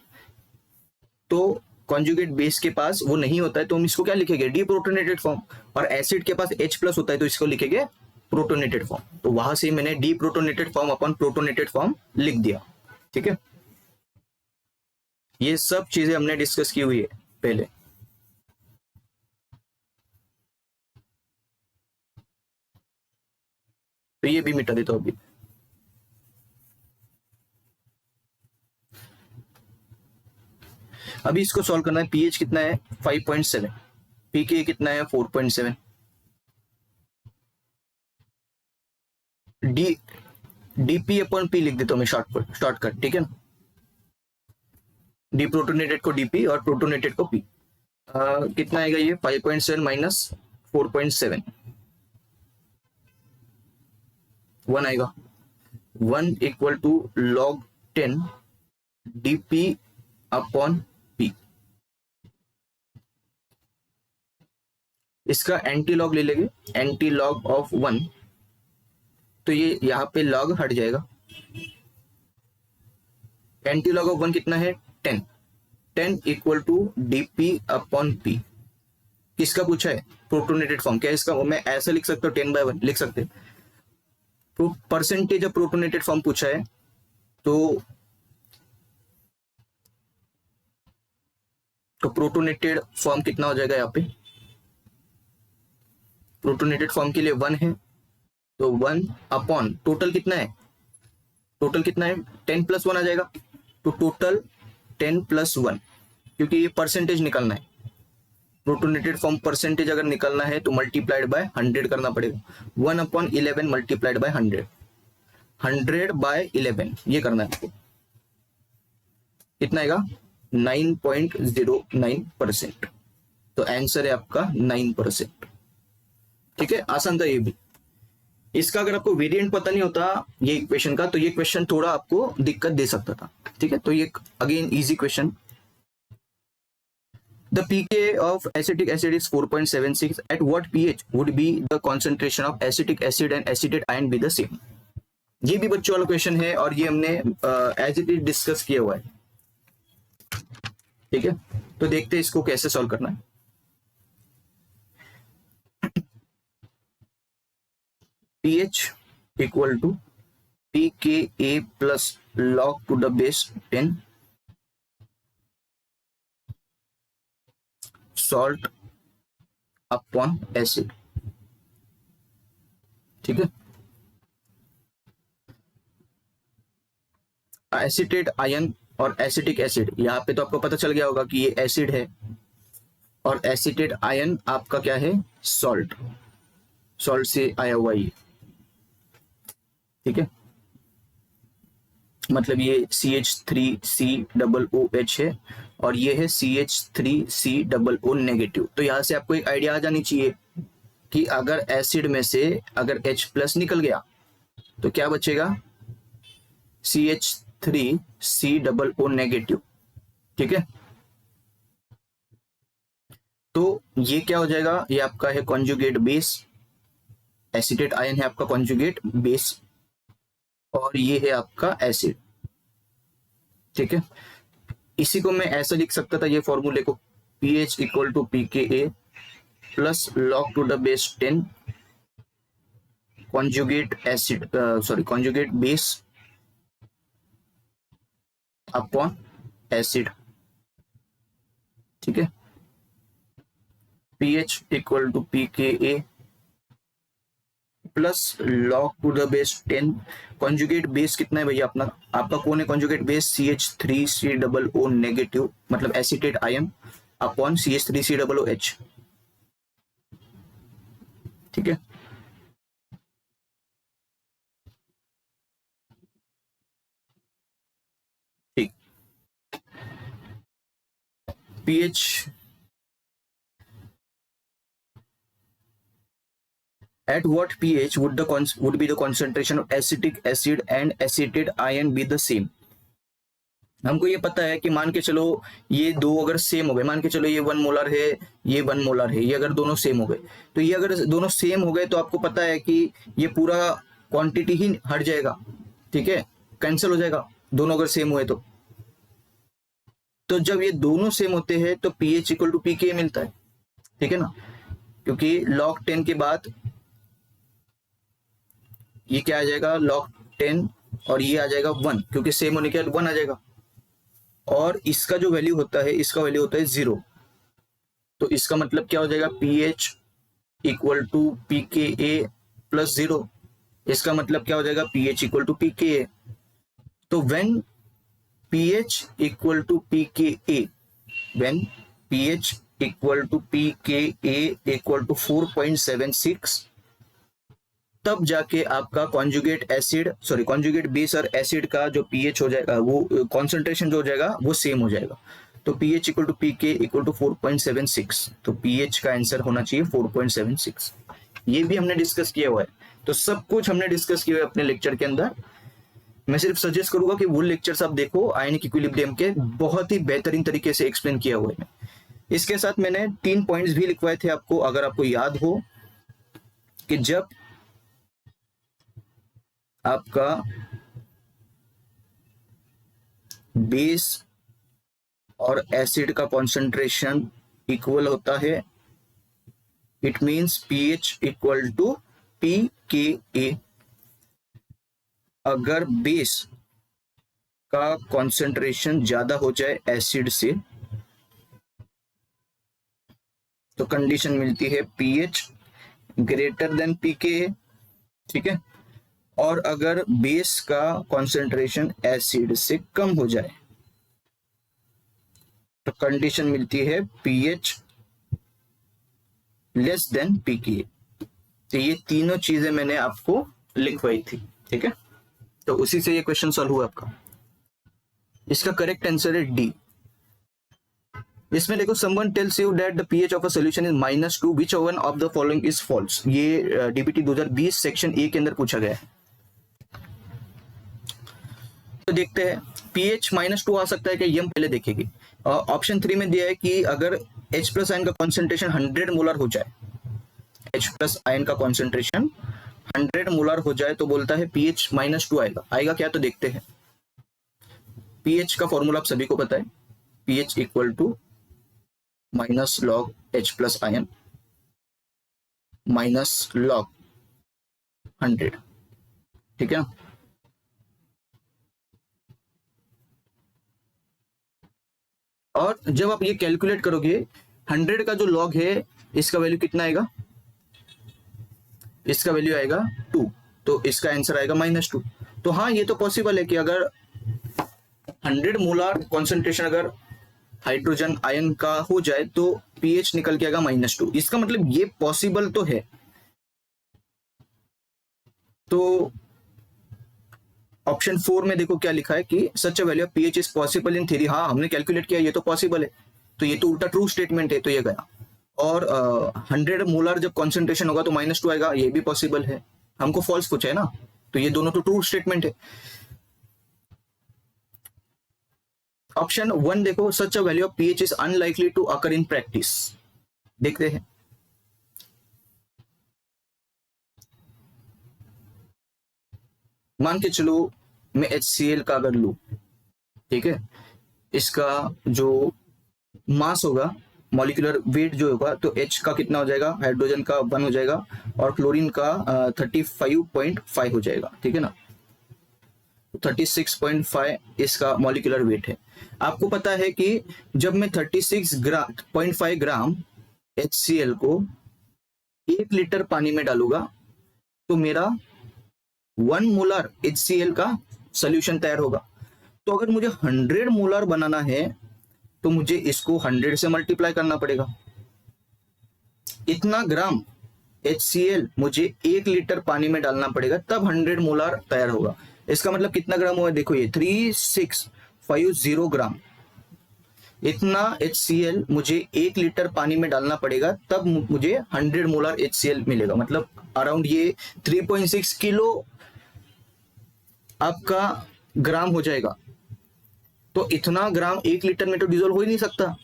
तो कॉन्जुगेट बेस के पास वो नहीं होता है, तो हम इसको क्या लिखेंगे, डीप्रोटोनेटेड फॉर्म। और एसिड के पास H+ होता है, तो इसको लिखेंगे प्रोटोनेटेड फॉर्म। तो वहां से मैंने डीप्रोटोनेटेड फॉर्म अपन प्रोटोनेटेड फॉर्म लिख दिया। ठीक है, ये सब चीजें हमने डिस्कस की हुई है पहले। तो ये भी मिटा देता हूं अभी। अभी इसको सॉल्व करना है, पीएच कितना है 5.7, पीके कितना है 4.7, डी डीपी अपॉन पी लिख देता हूं मैं शॉर्टकट। ठीक है ना, डीप्रोटोनेटेड को डीपी और प्रोटोनेटेड को पी। कितना आएगा ये, 5.7 माइनस 4.7, 1 आएगा। 1 equal to log 10 DP upon P. इसका एंटी लॉग ले लेंगे, एंटी लॉग ऑफ 1, तो ये यहां पे लॉग हट जाएगा। एंटी लॉग ऑफ 1 कितना है, 10। 10 equal to DP upon P. किसका पूछा है, प्रोटोनेटेड फॉर्म। क्या इसका मैं ऐसा लिख सकता हूँ, 10/1 लिख सकते हैं। परसेंटेज ऑफ प्रोटोनेटेड फॉर्म पूछा है, तो प्रोटोनेटेड फॉर्म कितना हो जाएगा, यहाँ पे प्रोटोनेटेड फॉर्म के लिए 1 है, तो 1 अपॉन टोटल कितना है, टोटल कितना है 10 + 1 आ जाएगा। तो टोटल 10 + 1, क्योंकि ये परसेंटेज निकालना है, प्रोटोनेटेड फॉर्म परसेंटेज अगर निकालना है तो मल्टीप्लाइड बाय 100 करना पड़ेगा। 1/11 मल्टीप्लाइड बाय 100, 100/11 ये करना है आपको। कितना आएगा 9.09%। तो आंसर है आपका 9%। ठीक है, आसान था ये भी। इसका अगर आपको वेरिएंट पता नहीं होता ये इक्वेशन का, तो ये क्वेश्चन थोड़ा आपको दिक्कत दे सकता था। ठीक है, तो ये again easy question. The pKa of acetic acid is 4.76. At what pH would be the concentration of acetic acid and acetate ion be the same? ये भी बच्चों वाला क्वेश्चन है और ये हमने एज इट इज डिस्कस किया हुआ है। ठीक है, तो देखते हैं इसको कैसे सॉल्व करना है। pH equal to pKa plus log to the base 10 salt upon acid। ठीक है, एसिटेट आयन और एसिटिक एसिड, यहाँ पे तो आपको पता चल गया होगा कि ये एसिड है और एसिटेट आयन आपका क्या है, सॉल्ट, सॉल्ट से आया हुआ ये। ठीक है, मतलब ये CH3COOH है और ये है CH3COO नेगेटिव। तो यहां से आपको एक आइडिया आ जानी चाहिए कि अगर एसिड में से अगर H प्लस निकल गया तो क्या बचेगा, CH3COO नेगेटिव। ठीक है, तो ये क्या हो जाएगा, ये आपका है कॉन्जुगेट बेस, एसिटेट आयन है आपका कॉन्जुगेट बेस और ये है आपका एसिड। ठीक है, इसी को मैं ऐसा लिख सकता था ये फॉर्मूले को, pH equal to pKa plus log to the base 10 conjugate acid conjugate base upon acid. ठीक है, pH equal to pKa plus log to the base 10, conjugate base कितना है भैया अपना, आपका कौन है कॉन्जुगेट बेस, CH3COO नेगेटिव मतलब एसिटेट आयन अपॉन CH3COOH। ठीक है, ठीक, pH at what pH would be the concentration of acetic acid and acetate ion be the same? हमको ये पता है कि मान के चलो ये दो अगर सेम हो गए, मान के चलो ये 1 मोलर है, ये 1 मोलर है, ये अगर दोनों सेम हो गए, तो ये अगर दोनों सेम हो गए तो आपको पता है कि ये पूरा क्वांटिटी ही हट जाएगा। ठीक है, कैंसिल हो जाएगा दोनों अगर सेम हुए तो जब ये दोनों सेम होते हैं तो pH इक्वल टू pKa मिलता है। ठीक है ना, क्योंकि log 10 के बाद ये क्या आ जाएगा, log 10 और ये आ जाएगा 1, क्योंकि सेम होने के बाद 1 आ जाएगा और इसका जो वैल्यू होता है, इसका वैल्यू होता है 0। तो इसका मतलब क्या हो जाएगा, pH equal to pKa plus 0। इसका मतलब क्या हो जाएगा, pH इक्वल टू pKa। तो when pH equal to pKa, when pH equal to pKa equal to 4.76, तब जाके आपका कॉन्जुगेट एसिड कॉन्जुगेट बेस और एसिड का जो pH हो जाएगा, वो कॉन्सेंट्रेशन जो हो जाएगा वो सेम हो जाएगा। तो pH equal to pK equal to 4.76, तो pH का आंसर होना चाहिए 4.76। ये भी हमने डिस्कस किया हुआ है, तो सब कुछ हमने डिस्कस किया हुआ है अपने लेक्चर के अंदर। मैं सिर्फ सजेस्ट करूंगा कि वो लेक्चर्स आप देखो, आयनिक इक्विलिब्रियम के बहुत ही बेहतरीन तरीके से एक्सप्लेन किया हुआ है। इसके साथ मैंने 3 पॉइंट्स भी लिखवाए थे आपको, अगर आपको याद हो कि जब आपका बेस और एसिड का कॉन्सेंट्रेशन इक्वल होता है, it means pH equal to pKa। अगर बेस का कॉन्सेंट्रेशन ज्यादा हो जाए एसिड से तो कंडीशन मिलती है pH ग्रेटर देन pKa। ठीक है, और अगर बेस का कॉन्सेंट्रेशन एसिड से कम हो जाए तो कंडीशन मिलती है pH लेस देन pKa। तो ये तीनों चीजें मैंने आपको लिखवाई थी। ठीक है, तो उसी से ये क्वेश्चन सॉल्व हुआ आपका। इसका करेक्ट आंसर है डी। इसमें देखो someone tells you that the pH of a solution is -2 which one of the following is false. ये डीबीटी 2020 सेक्शन ए के अंदर पूछा गया है। तो देखते हैं पीएच -2 आ सकता है कि ये हम पहले देखेंगे। ऑप्शन 3 में दिया है कि अगर H प्लस आयन का कॉन्सेंट्रेशन 100 मोलर हो जाए, H प्लस आयन का कॉन्सेंट्रेशन 100 मोलर हो जाए तो बोलता है पीएच -2 आएगा। आएगा क्या, तो देखते हैं। पीएच का फॉर्मूला आप सभी को पता है, pH equal to minus log H plus ion minus log 100, ठीक है ना। और जब आप ये कैलकुलेट करोगे 100 का जो लॉग है इसका वैल्यू कितना आएगा, इसका वैल्यू आएगा 2, तो इसका आंसर आएगा -2। तो हाँ, ये तो पॉसिबल है कि अगर 100 मोलार कॉन्सेंट्रेशन अगर हाइड्रोजन आयन का हो जाए तो पीएच निकल के आएगा -2। इसका मतलब ये पॉसिबल तो है। तो ऑप्शन 4 में देखो क्या लिखा है कि such a value of pH is possible in theory. हाँ, हमने कैलकुलेट किया, ये तो पॉसिबल है, तो ये तो उल्टा ट्रू स्टेटमेंट है, तो ये गया। और 100 मोलर जब कॉन्सेंट्रेशन होगा तो -2 आएगा, ये भी पॉसिबल है। हमको फॉल्स पूछा है ना, तो ये दोनों तो ट्रू स्टेटमेंट है। ऑप्शन 1 देखो, such a value of pH is unlikely to occur in practice. देखते हैं। मान के चलो मैं HCl का अगर लू, ठीक है, इसका जो मास होगा, मॉलिक्यूलर वेट जो होगा, तो H का कितना हो जाएगा, हाइड्रोजन का 1 हो जाएगा और क्लोरीन का 35.5 हो जाएगा, ठीक है ना। 36.5 इसका मॉलिक्यूलर वेट है। आपको पता है कि जब मैं 36.5 ग्राम HCl को 1 लीटर पानी में डालूंगा तो मेरा 1 मोलर HCl का सोल्यूशन तैयार होगा। तो अगर मुझे 100 मोलर बनाना है तो मुझे इसको 100 से मल्टीप्लाई करना पड़ेगा। इतना ग्राम HCl मुझे 1 लीटर पानी में डालना पड़ेगा, तब 100 मोलर तैयार होगा। इसका मतलब कितना ग्राम हुआ, देखो ये 3650 ग्राम। इतना HCl मुझे 1 लीटर पानी में डालना पड़ेगा, तब मुझे 100 मोलर HCl मिलेगा। मतलब अराउंड ये 3.6 किलो आपका ग्राम हो जाएगा। तो इतना ग्राम 1 लीटर में तो डिजोल्व हो ही नहीं सकता।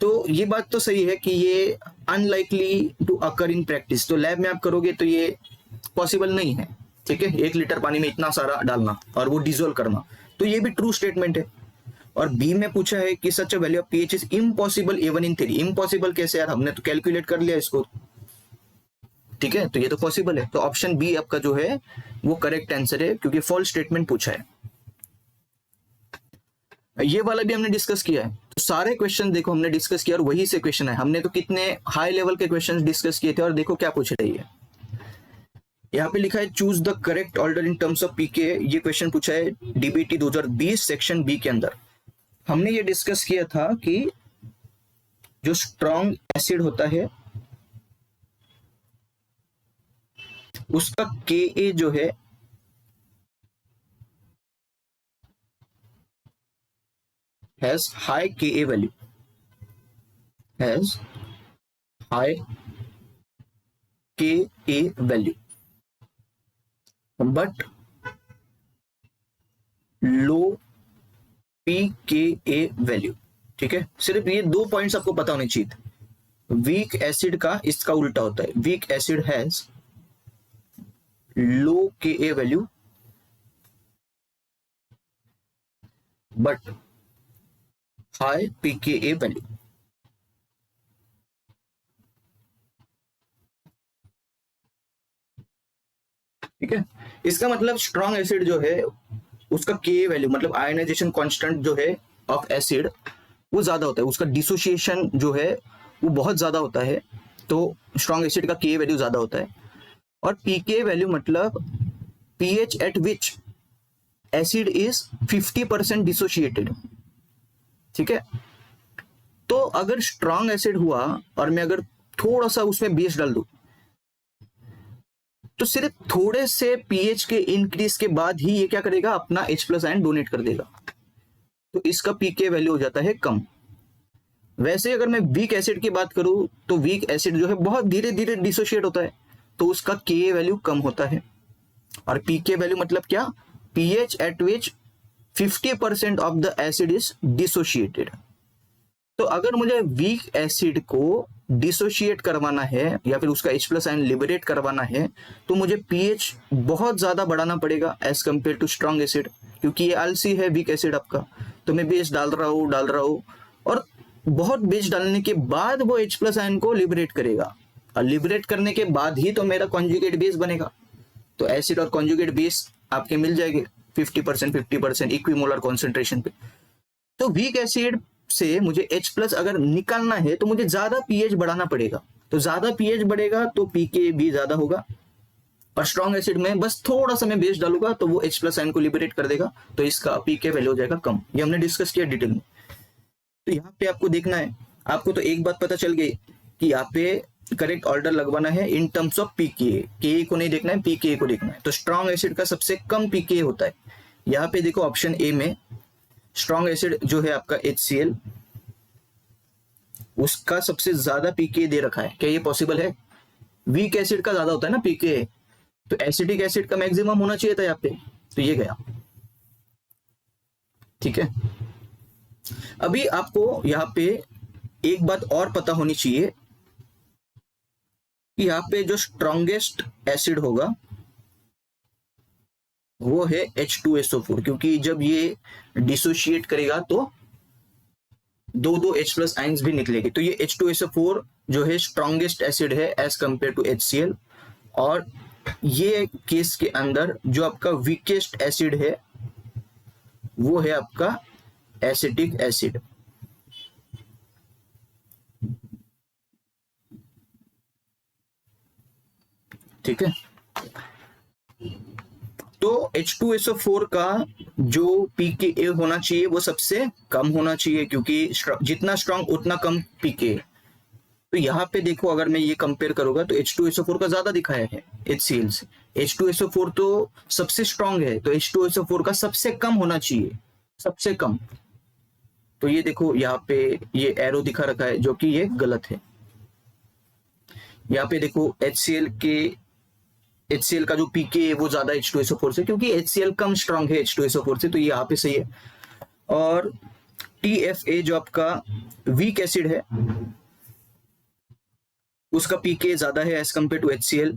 तो ये बात तो सही है कि ये unlikely to occur in practice, तो लैब में आप करोगे तो ये पॉसिबल नहीं है, ठीक है, 1 लीटर पानी में इतना सारा डालना और वो डिजोल्व करना। तो ये भी ट्रू स्टेटमेंट है। और बी में पूछा है कि such a value of pH is impossible even in theory. Impossible कैसे यार, हमने तो कैलकुलेट कर लिया इसको, ठीक है, तो ये तो पॉसिबल है। तो ऑप्शन बी आपका जो है वो करेक्ट आंसर है, क्योंकि फॉल्स स्टेटमेंट पूछा है। ये वाला भी हमने डिस्कस किया है। तो सारे क्वेश्चन देखो हमने डिस्कस किया और वही से क्वेश्चन है। हमने तो कितने हाई लेवल के क्वेश्चन डिस्कस किए थे और देखो क्या पूछ रही है। यहाँ पे लिखा है choose the correct order in terms of pK. ये क्वेश्चन पूछा है डीबीटी 2020 सेक्शन बी के अंदर। हमने ये डिस्कस किया था कि जो स्ट्रॉन्ग एसिड होता है उसका Ka जो है has high Ka value, has high Ka value but low pKa value, ठीक है। सिर्फ ये 2 पॉइंट्स आपको पता होने चाहिए। वीक एसिड का इसका उल्टा होता है, weak acid has low Ka value but high pKa value, ठीक है। इसका मतलब स्ट्रॉन्ग एसिड जो है उसका Ka वैल्यू मतलब आयनाइजेशन कांस्टेंट जो है ऑफ एसिड वो ज्यादा होता है, उसका डिसोसिएशन जो है वो बहुत ज्यादा होता है। तो स्ट्रॉन्ग एसिड का Ka वैल्यू ज्यादा होता है। और pK वैल्यू मतलब pH eight which acid is 50% dissociated, ठीक है। तो अगर स्ट्रॉन्ग एसिड हुआ और मैं अगर थोड़ा सा उसमें बेस डाल दूं तो सिर्फ थोड़े से pH के इंक्रीज के बाद ही ये क्या करेगा, अपना H+ आयन डोनेट कर देगा। तो इसका पीके वैल्यू हो जाता है कम। वैसे अगर मैं वीक एसिड की बात करूं तो वीक एसिड जो है बहुत धीरे धीरे डिसोशिएट होता है, तो उसका के वैल्यू कम होता है। और पीके वैल्यू मतलब क्या, pH eight which 50% of the acid is dissociated. तो अगर मुझे वीक एसिड को डिसोशिएट करवाना है या फिर उसका H प्लस आयन लिबरेट करवाना है, तो मुझे पीएच बहुत ज्यादा बढ़ाना पड़ेगा as compare to strong acid, क्योंकि ये आलसी है वीक एसिड आपका। तो मैं बेस डाल रहा हूँ और बहुत बेस डालने के बाद वो H प्लस आयन को लिबरेट करेगा, और लिबरेट करने के बाद ही तो मेरा कॉन्जुगेट बेस बनेगा। तो एसिड और कॉन्जुगेट बेस आपके मिल जाएंगे 50% इक्विमोलर कॉन्सेंट्रेशन पे। तो वीक एसिड से मुझे H प्लस अगर निकालना है तो मुझे ज्यादा पीएच बढ़ाना पड़ेगा, तो ज्यादा पीएच बढ़ेगा तो पीके भी ज्यादा होगा। और स्ट्रॉन्ग एसिड में बस थोड़ा सा मैं बेस डालूंगा तो वो H प्लस आयन को लिबरेट कर देगा, तो इसका पीके वैल्यू हो जाएगा कम। ये हमने डिस्कस किया डिटेल में। तो यहाँ पे आपको देखना है, आपको तो एक बात पता चल गई कि यहाँ पे करेक्ट ऑर्डर लगवाना है इन टर्म्स ऑफ पीके। के को नहीं देखना है, पीके को देखना है। तो स्ट्रॉन्ग एसिड का सबसे कम पीके होता है। यहाँ पे देखो ऑप्शन ए में स्ट्रॉन्ग एसिड जो है आपका HCl, उसका सबसे ज्यादा पीके दे रखा है। क्या ये पॉसिबल है? वीक एसिड का ज्यादा होता है ना पीके, तो एसिटिक एसिड का मैक्सिमम होना चाहिए था यहाँ पे, तो ये गया। ठीक है, अभी आपको यहाँ पे एक बात और पता होनी चाहिए कि यहाँ पे जो स्ट्रॉन्गेस्ट एसिड होगा वो है H2SO4, क्योंकि जब ये डिसोशिएट करेगा तो दो दो H प्लस आइंस भी निकलेगी। तो ये H2SO4 जो है स्ट्रॉन्गेस्ट एसिड है एज कंपेयर टू HCl। और ये केस के अंदर जो आपका वीकेस्ट एसिड है वो है आपका एसिटिक एसिड। ठीक है, तो H2SO4 का जो pKa होना चाहिए वो सबसे कम होना चाहिए, क्योंकि जितना स्ट्रॉन्ग उतना कम pKa। तो यहाँ पे देखो अगर मैं ये कंपेयर करूंगा तो H2SO4 का ज्यादा दिखाया है HCl से। H2SO4 तो सबसे स्ट्रॉन्ग है, तो H2SO4 का सबसे कम होना चाहिए, सबसे कम। तो ये देखो यहाँ पे ये एरो दिखा रखा है जो कि ये गलत है। यहाँ पे देखो HCl का जो पीके है वो ज्यादा H2SO4 से, क्योंकि HCl कम स्ट्रॉन्ग है H2SO4 से, तो ये यहाँ पे सही है। और TFA जो आपका वीक एसिड है उसका पीके ज्यादा है एज कंपेयर टू HCl,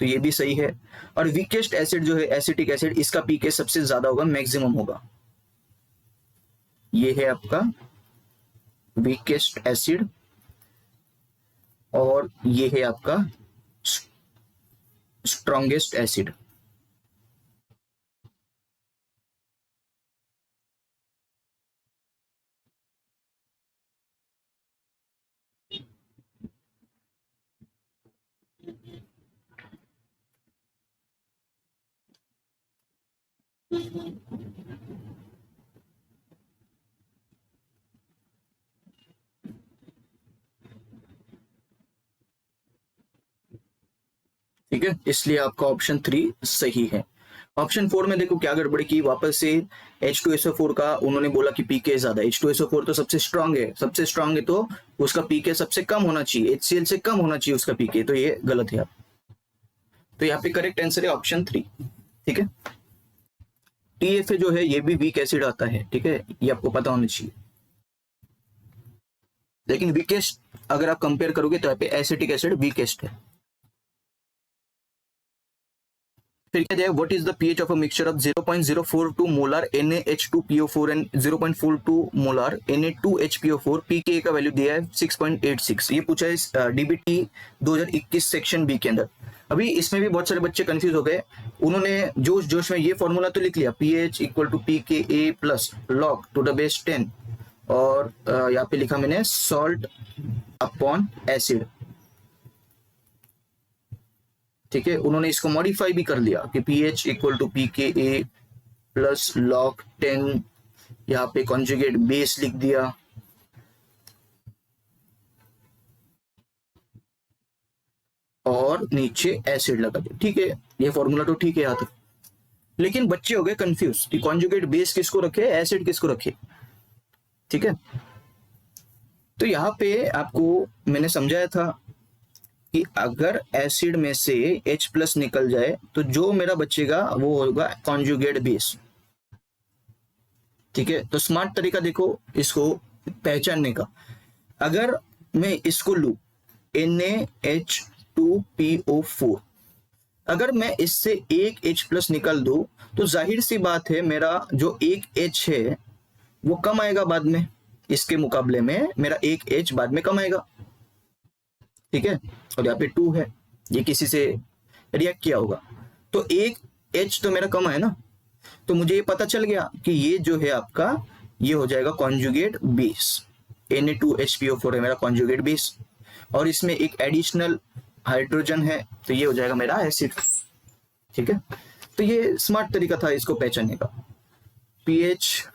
तो ये भी सही है। और वीकेस्ट एसिड जो है एसिटिक एसिड, इसका पीके सबसे ज्यादा होगा, मैक्सिमम होगा। ये है आपका वीकेस्ट एसिड और ये है आपका स्ट्रॉन्गेस्ट एसिड। ठीक है, इसलिए आपका ऑप्शन 3 सही है। ऑप्शन 4 में देखो क्या गड़बड़ी की, वापस से H2SO4 का उन्होंने बोला कि पीके ज्यादा। H2SO4 तो सबसे स्ट्रांग है, सबसे स्ट्रांग है तो उसका पीके सबसे कम होना चाहिए, HCl से कम होना चाहिए उसका पीके, तो ये गलत है। तो यहाँ पे करेक्ट आंसर है ऑप्शन 3। ठीक है, TFA जो है ये भी वीक एसिड आता है। ठीक है, ये आपको पता होना चाहिए। लेकिन वीकेस्ट अगर आप कंपेयर करोगे तो यहाँ पे एसिटिक एसिड वीकेस्ट है। फिर क्या दिया, what is the pH of a mixture of 0.042 molar NaH2PO4 and 0.42 molar Na2HPO4, पीके का वैल्यू दिया है 6.86। ये पूछा है डीबीटी 2021 सेक्शन बी के अंदर। अभी इसमें भी बहुत सारे बच्चे कंफ्यूज हो गए, उन्होंने जोश जोश में ये फॉर्मूला तो लिख लिया, pH equal to PKa plus log to the base 10, और यहाँ पे लिखा मैंने सॉल्ट अपॉन एसिड। ठीक है, उन्होंने इसको मॉडिफाई भी कर लिया कि pH equal to PKa plus log 10, यहाँ पे कॉन्जुगेट बेस लिख दिया। और नीचे एसिड लगा दिया। ठीक है, ये फॉर्मूला तो ठीक है यहाँ तक। लेकिन बच्चे हो गए कंफ्यूज कि कॉन्जुगेट बेस किसको रखे, एसिड किसको रखे। ठीक है, तो यहाँ पे आपको मैंने समझाया था कि अगर एसिड में से H+ निकल जाए तो जो मेरा बचेगा वो होगा कॉन्जुगेट बेस। ठीक है, तो स्मार्ट तरीका देखो इसको पहचानने का। अगर मैं इसको लू NaH2PO4, अगर मैं इससे एक H+ निकाल दूं तो जाहिर सी बात है मेरा जो एक H है वो कम आएगा बाद में, इसके मुकाबले में मेरा एक H बाद में कम आएगा। ठीक है, और यहाँ पे 2 है, ये किसी से रिएक्ट किया होगा तो एक H तो मेरा कम है ना, तो मुझे ये पता चल गया कि ये जो है आपका ये हो जाएगा कॉन्जुगेट बेस। Na2HPO4 है मेरा कॉन्जुगेट बेस, और इसमें एक एडिशनल हाइड्रोजन है तो ये हो जाएगा मेरा एसिड। ठीक है, तो ये स्मार्ट तरीका था इसको पहचानने का। pH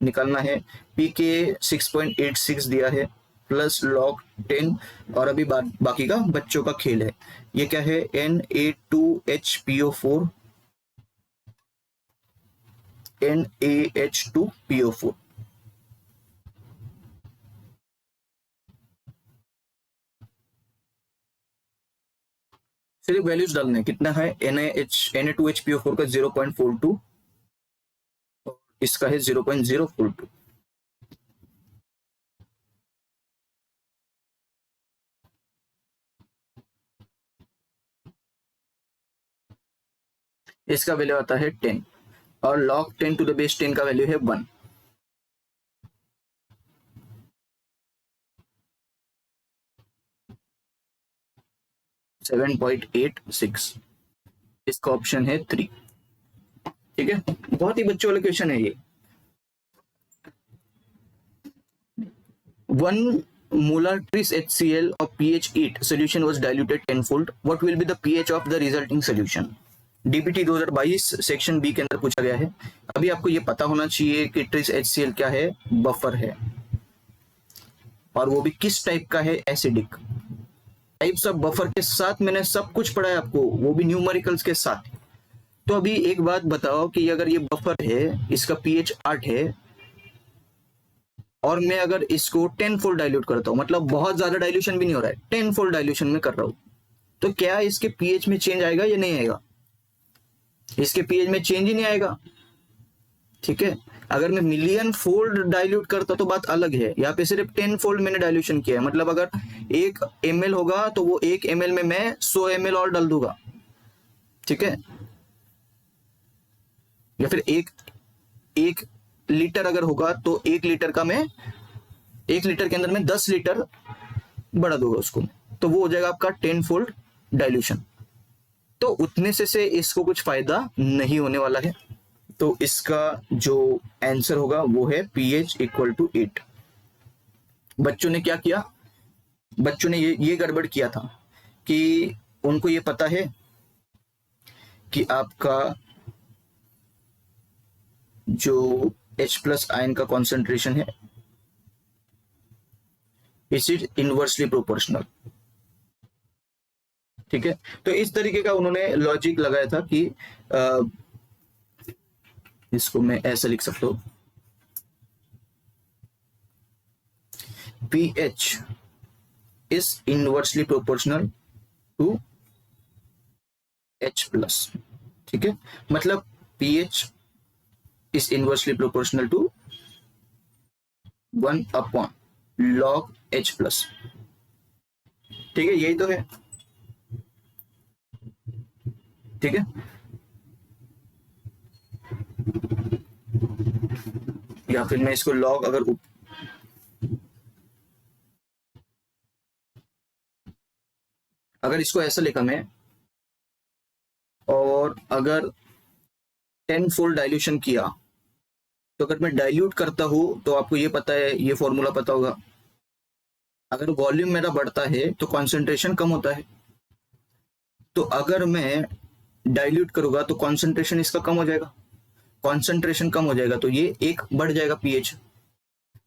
निकालना है, pK 6.86 दिया है प्लस log 10, और अभी बाकी का बच्चों का खेल है। ये क्या है, Na2HPO4 NaH2PO4। सिर्फ वैल्यूज डालने, कितना है Na2HPO4 का 0.42 और इसका है 0.042। इसका वैल्यू आता है 10 और log 10 टू द बेस 10 का वैल्यू है 1। सेवन 7.86, इसका ऑप्शन है 3। ठीक है, बहुत ही बच्चों वाला क्वेश्चन है ये। 1 molar tris HCl of pH 8 solution was diluted tenfold. What will be the pH of the resulting solution? DBT 2022 section B के अंदर पूछा गया है। अभी आपको ये पता होना चाहिए कि ट्रिस HCl क्या है, बफर है, और वो भी किस टाइप का है, एसिडिक। टाइप्स ऑफ बफर के साथ मैंने सब कुछ पढ़ा है आपको, वो भी न्यूमेरिकल्स के साथ। तो अभी एक बात बताओ कि अगर ये बफर है, इसका pH 8 है, और मैं अगर इसको 10 फोल्ड डाइल्यूट करता हूं, मतलब बहुत ज्यादा डाइल्यूशन भी नहीं हो रहा है, 10 फोल्ड डाइल्यूशन में कर रहा हूं, तो क्या इसके pH में चेंज आएगा या नहीं आएगा? इसके pH में चेंज ही नहीं आएगा। ठीक है, अगर मैं मिलियन फोल्ड डाइल्यूट करता तो बात अलग है। यहाँ पे सिर्फ 10 फोल्ड मैंने डाइल्यूशन किया है, मतलब अगर 1 ml होगा तो वो 1 ml में मैं 100 ml और डाल दूंगा। ठीक है, या फिर एक लीटर अगर होगा तो 1 लीटर का मैं 1 लीटर के अंदर में 10 लीटर बढ़ा दूंगा उसको, तो वो हो जाएगा आपका 10 फोल्ड डाइल्यूशन। तो उतने से इसको कुछ फायदा नहीं होने वाला है। तो इसका जो आंसर होगा वो है pH = 8। बच्चों ने क्या किया, बच्चों ने ये गड़बड़ किया था कि उनको ये पता है कि आपका जो H+ आयन का कॉन्सेंट्रेशन है इट इज इनवर्सली प्रोपोर्शनल। ठीक है, तो इस तरीके का उन्होंने लॉजिक लगाया था कि इसको मैं ऐसा लिख सकता हूं, pH is inversely proportional to H+। ठीक है, मतलब pH is inversely proportional to 1/log H+। ठीक है, यही तो है। ठीक है, या फिर मैं इसको log अगर इसको ऐसा लिखा मैं, और अगर 10 फोल्ड डाइल्यूशन किया, तो अगर मैं डाइल्यूट करता हूं तो आपको ये पता है, ये फॉर्मूला पता होगा, अगर वॉल्यूम मेरा बढ़ता है तो कॉन्सेंट्रेशन कम होता है। तो अगर मैं डाइल्यूट करूंगा तो कॉन्सेंट्रेशन इसका कम हो जाएगा, कॉन्सेंट्रेशन कम हो जाएगा तो ये एक बढ़ जाएगा pH।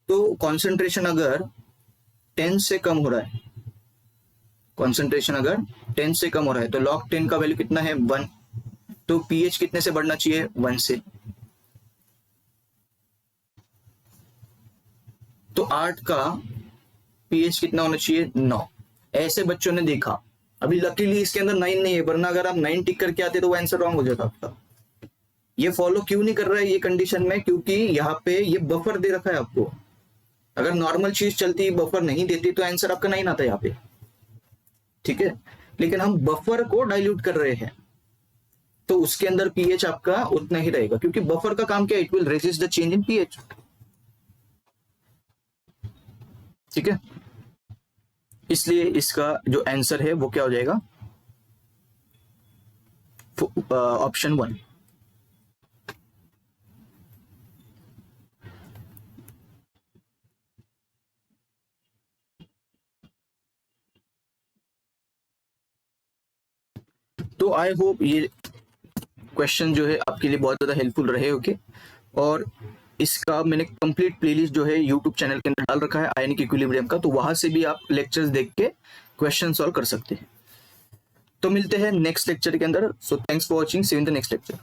तो कॉन्सेंट्रेशन अगर 10 से कम हो रहा है, कॉन्सेंट्रेशन अगर 10 से कम हो रहा है तो log 10 का वैल्यू कितना है, 1। तो पीएच कितने से बढ़ना चाहिए? 1 से। तो 8 का पीएच कितना होना चाहिए? 9। ऐसे बच्चों ने देखा। अभी लकीली इसके अंदर 9 नहीं है, वरना अगर आप 9 टिक करके आते तो वो आंसर रॉन्ग हो जाता आपका। ये फॉलो क्यों नहीं कर रहा है ये कंडीशन में? क्योंकि यहाँ पे ये बफर दे रखा है आपको। अगर नॉर्मल चीज चलती, बफर नहीं देती, तो आंसर आपका 9 आता यहाँ पे, ठीक है। लेकिन हम बफर को डाइल्यूट कर रहे हैं, तो उसके अंदर पीएच आपका उतना ही रहेगा, क्योंकि बफर का काम क्या है? It will resist the change in pH, ठीक है। इसलिए इसका जो आंसर है वो क्या हो जाएगा? ऑप्शन 1। तो आई होप ये क्वेश्चन जो है आपके लिए बहुत ज्यादा हेल्पफुल रहे होंगे। और इसका मैंने कंप्लीट प्लेलिस्ट जो है यूट्यूब चैनल के अंदर डाल रखा है आयनिक इक्विलिब्रियम का, तो वहां से भी आप लेक्चर्स देख के क्वेश्चन सॉल्व कर सकते हैं। तो मिलते हैं नेक्स्ट लेक्चर के अंदर। So thanks for watching, see you in the next lecture.